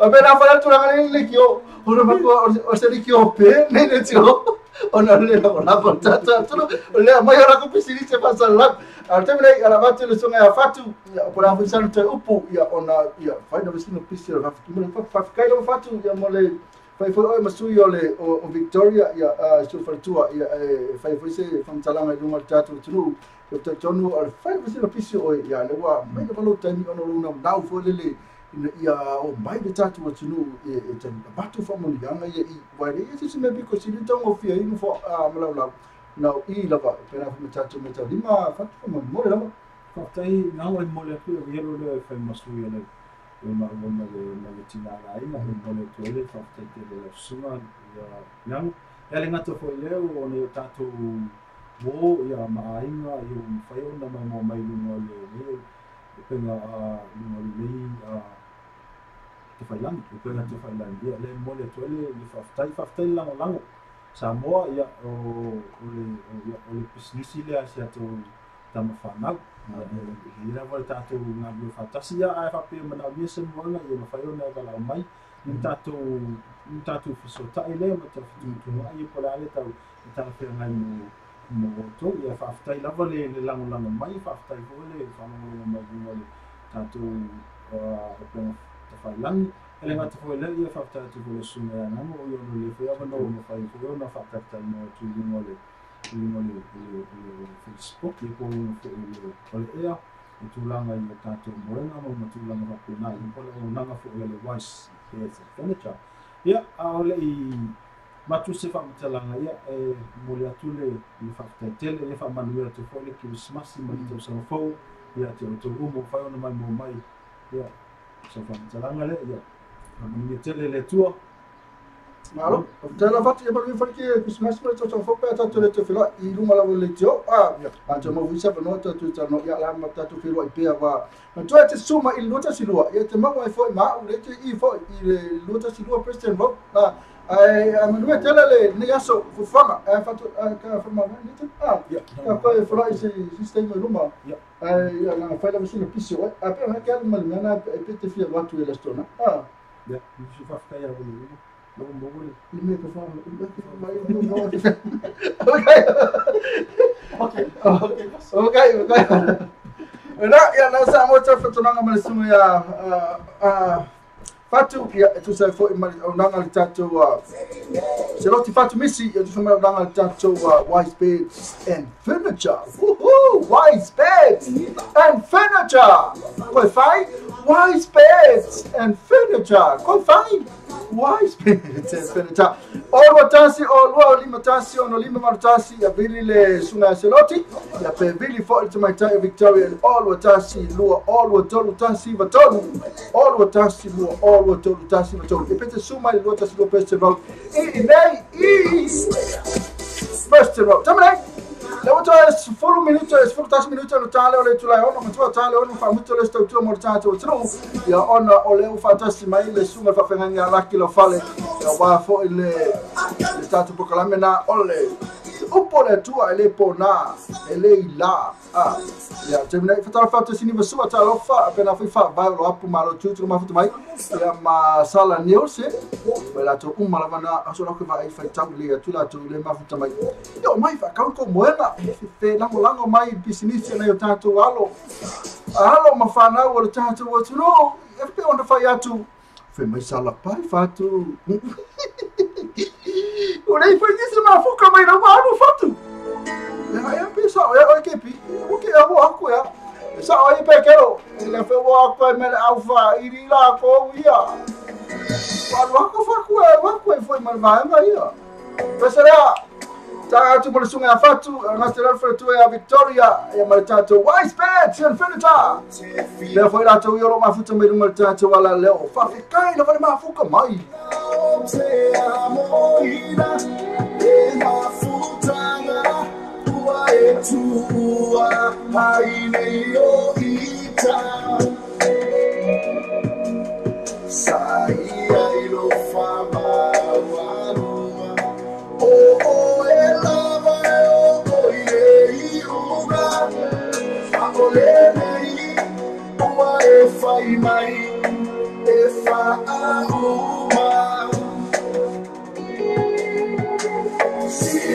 a bela fala tu la le kio ora ma o se le kio pe ne tio ona le la tata tuno le mai ora ko pisini se pasa la arte me ala vatu le songa ya fatu ya pora fusan te upu ya ona ya fai no pisino pisino la fa kai lo fatu ya mole fai foi masu yo le o Victoria ya su fatua ya fai foi se fam talanga lu mal tatu tuno yo te tonu al fai pisino pisio ya le wa mai no lo tani ono lu na fo le ia o mai de tatu wa tunu e te batu fa mo yanga ia I wa le ese se me biko si lito mo fia inu fo mala na I lava pena fa tatu me tau lima fatu fa mo lava fa tai na o mo le ku ia lo le fa masu ia le ma le tina la ina mo le tu le fa tai te le suma ia yang ele ngato fo le o ne tatu mo ia ma inga ia fa ona mo mai no le pena no le te fai lang, pena te fai lang dia le mo le tole le faftai lango Samoa ia o le pisnisi le asia to tama fanau ira vol tatu na bio fatasi ia ai fa pe mana ia se mo na ia fa ona vala mai tatu fisota ile ma te tu ai po la le tau ta fe ngai mo to ia faftai lava le lango mai faftai vo le fa mo mai le tatu pena fai lang ele ngata foi le ia fafta tu le sunga na mo yo no le foi ava no mo fai foi na fafta ta no tu le Facebook e ko le ia tu langa I tatu mo na mo tu langa pa na I ko le nanga fo le wise yes furniture ia ole I matu se fa mtalanga ia mo le atu le fafta tele le fa manuela tu fo le Christmas mo tu sa fo ia tu mo fa ona mai mo mai ia so fa mtalanga le ia Ni tele le tua. Malo, tele fatu e balu faki Christmas mo to fo pe tatu le tefila I luma la le tio. Anto mo visa no to no ya la ma tatu filo I pe va. Ma to te suma I luta silua. E te mo fo ma le te I fo I le luta silua president ro. Ai amanu tele le ne yaso fu fama. Fatu ka fama ni te. Ka ko flo I sistema luma. Ai na fa la visino pisio. Ape ma ka mal na pe te fia watu le stona. Ya, je vais faire ya bolu. No bolu. Il me peut faire. Okay. Na ya na sa mo tsa fatu nanga malisungu ya fatu ya tu sa fo nanga tatu se lo ti fatu misi ya tu sa nanga tatu wise beds and furniture. Woohoo! Wise beds and furniture. Quite fine. Wise beds and furniture. Quite fine. Wise beds and furniture. All watasi all limatasi ono lima matasi ya vili le sunga seloti ya pe vili fo to my time Victoria and all watasi lua all watolu tasi vatolu all watasi lua all watolu tasi vatolu ipete suma lua tasi lua festival festival tamai lewo to es full minuto es full tasi minuto no tale ole tulai ono mtua tale ono fa muto le sto tu mo tatu tru ya ona ole u fatasi mai le sunga fa fenganga la kilo fale ya wa fo ile tatu proclame na ole upo le tua ele pona ele ila ya terminai fatala fatu sini vasua ta lofa pena foi fa vai lo apu malo tutu ma futu mai ya ma sala news bela to umala vana aso ko vai fa tabli tu la tu le ma futu mai yo mai fa kan ko moena fe lango mai business na yo tatu alo ma fa na wo tatu wo tu no fp on fa ya tu fe mai sala pai fatu Urei foi isso na fuca mai não vai fatu. Ya pessoal, o que pi? O que eu vou acuar? Só aí pequeno, ele foi o acuar me alfa iri lá com ia. Para o acuar foi mal vai aí. Pessoal, tá tu por sunga fatu, na cidade foi tu a Victoria, e mal tato wise beds and furniture. Le foi lá tu eu ma futa me mal tato wala leo. Fa ficar não vai ma fuca mai. See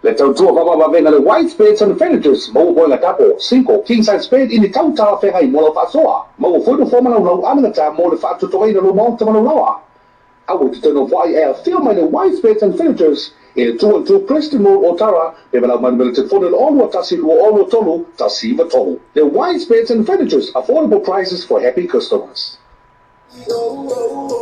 Le tautua vavavenga le white spades and furnitures mau boinga tapo single king size spade ini tauta whengai mo lo whaasoa mau whoino whomana lau anangata mo le whaatotoina lo mau tamana loa. Awu te tano whai ea whiomai le white spades and furnitures in 212 Preston Road, Otara, me malau manumele te whone olo tasi lua olo tolu tasi va tolu. The white spades and furnitures, affordable prices for happy customers.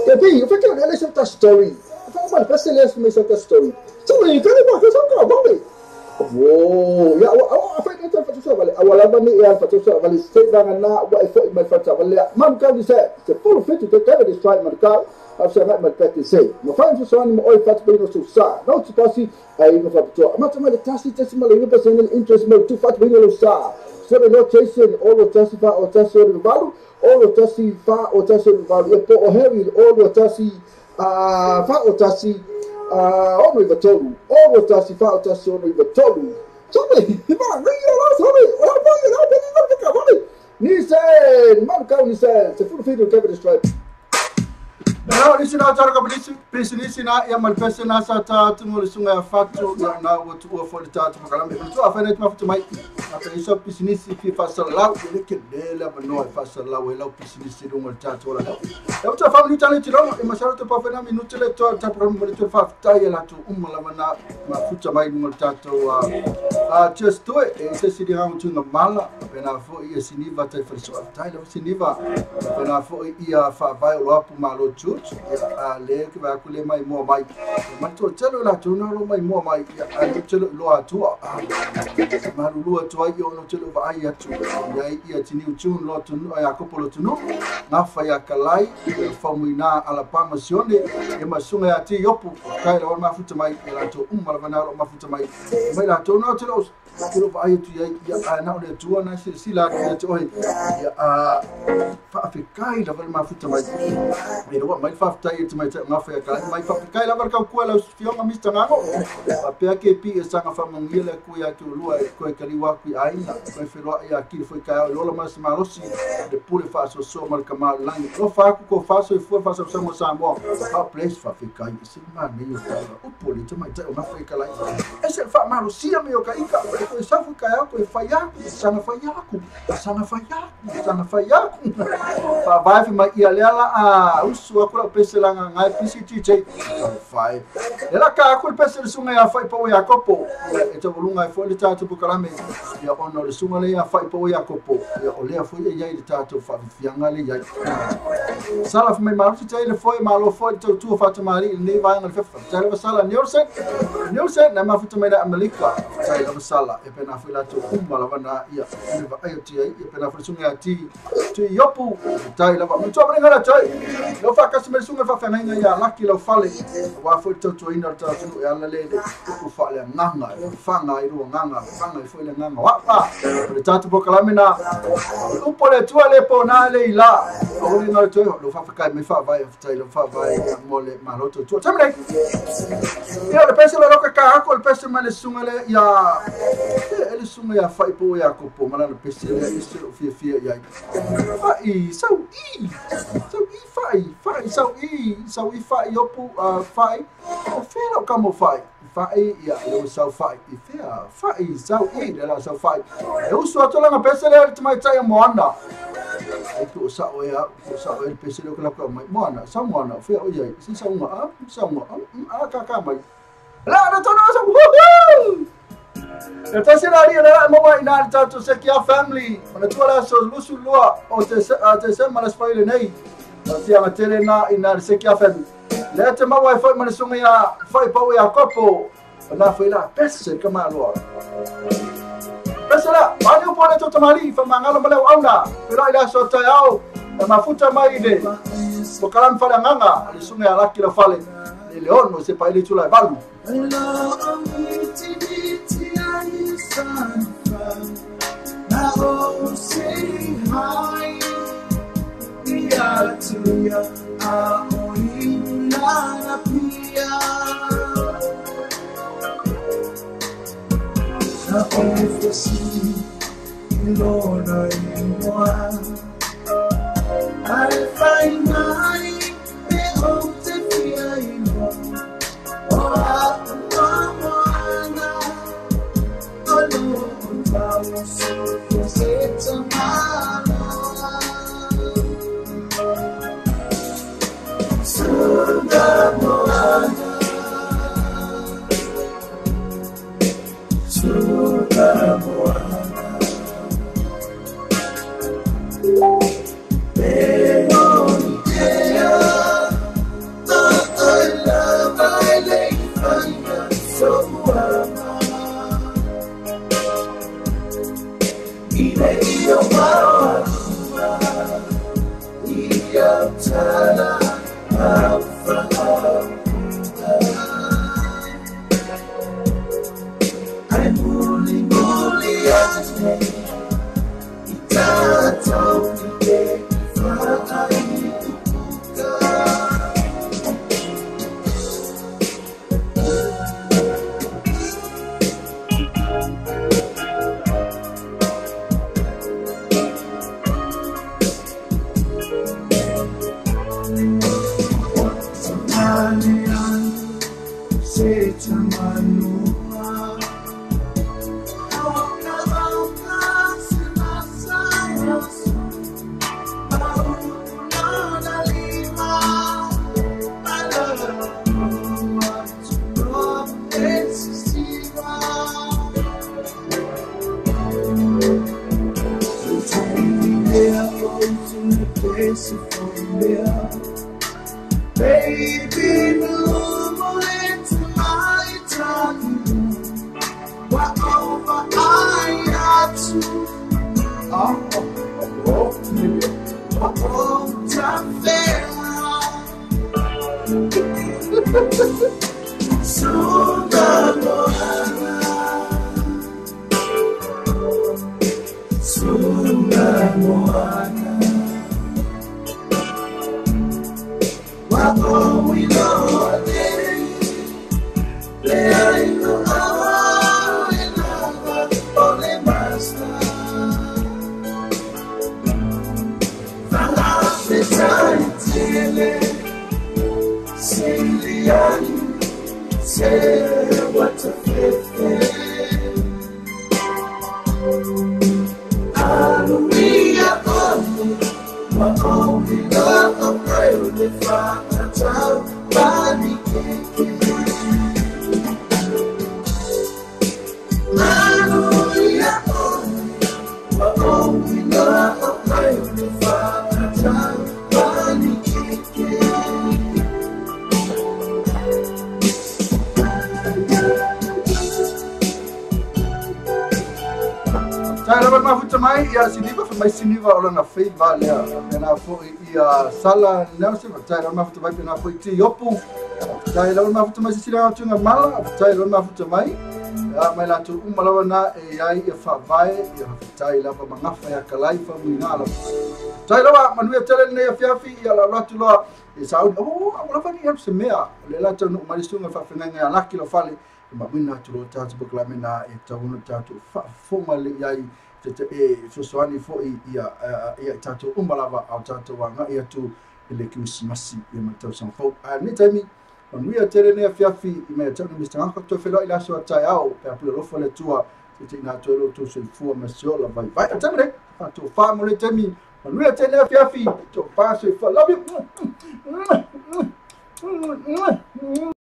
Tapi, eu falei, ela é essa story. Eu falei, mas parece que ela é essa story. Sabe, eu falei, mas eu não vou. Wow, ya apa ini tu fatu soal. Awal ni ya fatu soal. Balik stay dengan na, wa ifo imal fatu. Balik, man kau ni saya. Full fit to take the strike man kau. Aku saya nak berkata say. Mafan tu soal ni oi fatu bino susah. Não se passa aí no fatu. Macam mana tasi malah personal interest mau tu fatu bino susah. So the location all the tasi fa or tasi the value, all the tasi fa or tasi the value. Ipo o heavy all the tasi fa or tasi ono iva tolu, ovo tasi fao tasi ono iva tolu. Sabe, ima, ringa lá, sabe, olha vai, olha vai, olha vai, olha. Nissan, mano, carro Nissan, se for filho, Kevin Stripe. Não, isso não está com isso nisso na e a malpeça na sata tumo lisunga ya fatu na watu wa foli tatu makalambe. Tu afanya tu mafuta mai. Ata isso pisinisi fi fasalau ele que dele abano fasalau ele o pisinisi do mo tatu wala. Eu tu family challenge não, e macharo tu pa fena minuto le tu ta promo le tu fa tai la tu umma na mafuta mai mo tatu just to e se si dirá tu na mala, pena fo e siniva tai fa tai la siniva. Pena fo e a fa vai o apu malo tu le que vai acolher mais mo mai mas tu chelo la tu não mai mo mai a chelo lo atu mas lo atu ai eu não chelo vai atu ai ia tini o tu lo tu ai a kopolo tu no na fa ya kalai fa muina ala pamasione e masunga ati yopu kai la ma futa mai la tu mala vana ma futa mai la tu no chelo Kilo vai tu ya na ole tu na sila ya tu ai ya fa afikai la ma futa mai e no mai fa tai tu mai na fa ka mai fa afikai la ka ku la fio ma mista ngako a pe ke pi esa nga fa mangile ku ya tu lua ko e kali wa ku ai na ko fe lo ya ki foi ka lo ma se marosi de pure fa so mal ka mal lang lo fa ku ko fa so e fu fa so mo sa mo fa place fa afikai se ma ni yo o poli tu mai na fa ka lai ese fa marosi me yo ka ika ko sa fu ka ya ko fa ya sana fa ya ku fa vai fi mai ia lela usu akula pese langa ngai PCTJ fai ela ka akul pese sunga ya fai po ya kopo e te volunga fo le tatu bukalame ya ono le sunga le ya fai po ya kopo ya ole fo ya le tatu fa fianga le ya sala fi mai maru te le fo malo fo te tu fa te mari ne vai ngal fefa te le sala Nielsen na mafuta mai da Amerika te le sala e pena fi la tu kumba la vana ya ne va ai ti e pena fi sunga ti yopu tai la va to bringa la tai lo fa kasi me sunga fa fena ya laki lo fale wa fo to ina ta tu ya la le ku fa le nganga fanga i ru nganga fanga i fo le nganga wa pa le tatu bokalame na u pole tu ale po na le ila o le no to lo fa kai me fa vai tai lo fa vai mole ma lo to tamre ya le pese lo ka ko le pese ma le sunga le ya ele sunga ya fa po ya ko po ma le pese le iso fia ya fai yopu fai o fera como fai ya eu só fai e fea fai sau ela só fai eu só tô lá na peça ele tu mai sai moana e tu sa o ya sa o ele peça ele coloca mai moana sa moana fea o ya se sa uma ka mai lá na tona sa eu tô siraria lá mamãe na tatu se que a family na tua lá só lusu lua o te se malas fai nei se a tele na ina se que a family le te ma wifi ma sunga ya fai pa ya kopo na foi lá pesa que malo pesa lá vai o pone to tamari fa mangalo male auna pero ila so tayao mafuta mai de o kalam fala nganga le sunga ya laki la fale le leono se pa ile tula balu Lord, I find my hope to fear you. Hey, Baby, move into my tongue. What over I got to? What a fit. Hallelujah, my only love, I'm praying if I can tell body Hallelujah, my only love, I'm praying if I can tell body Sai lawan mafuta mai ia siniva fa mai siniva ola na fei vale na fo ia sala Nelson sai lawan mafuta mai na fo ti yopu sai lawan mafuta mai sila tunga mala sai lawan mafuta mai mai la tu umalawa na e ai e fa vai ia sai lava mangafa ya kalai fa muinala sai lawa manuia tele ne fiafi ia la ratu lo e saudi ala fa ni se mea le la tu mai sunga fa fenanga ya laki lo fale ma mina tu lo tatu boklamena e tawunu tatu foma le yai te e soani fo ia tatu umalava au tatu wanga ia tu le Christmas e matau san fo ni tami on we tele ne fiafi i me tatu Mr. Uncle to felo ila so tai au pe apu lo fo le tua te na to lo to se fu ma so la vai vai tamre to fa mo le tami on we tele fiafi to pass for love you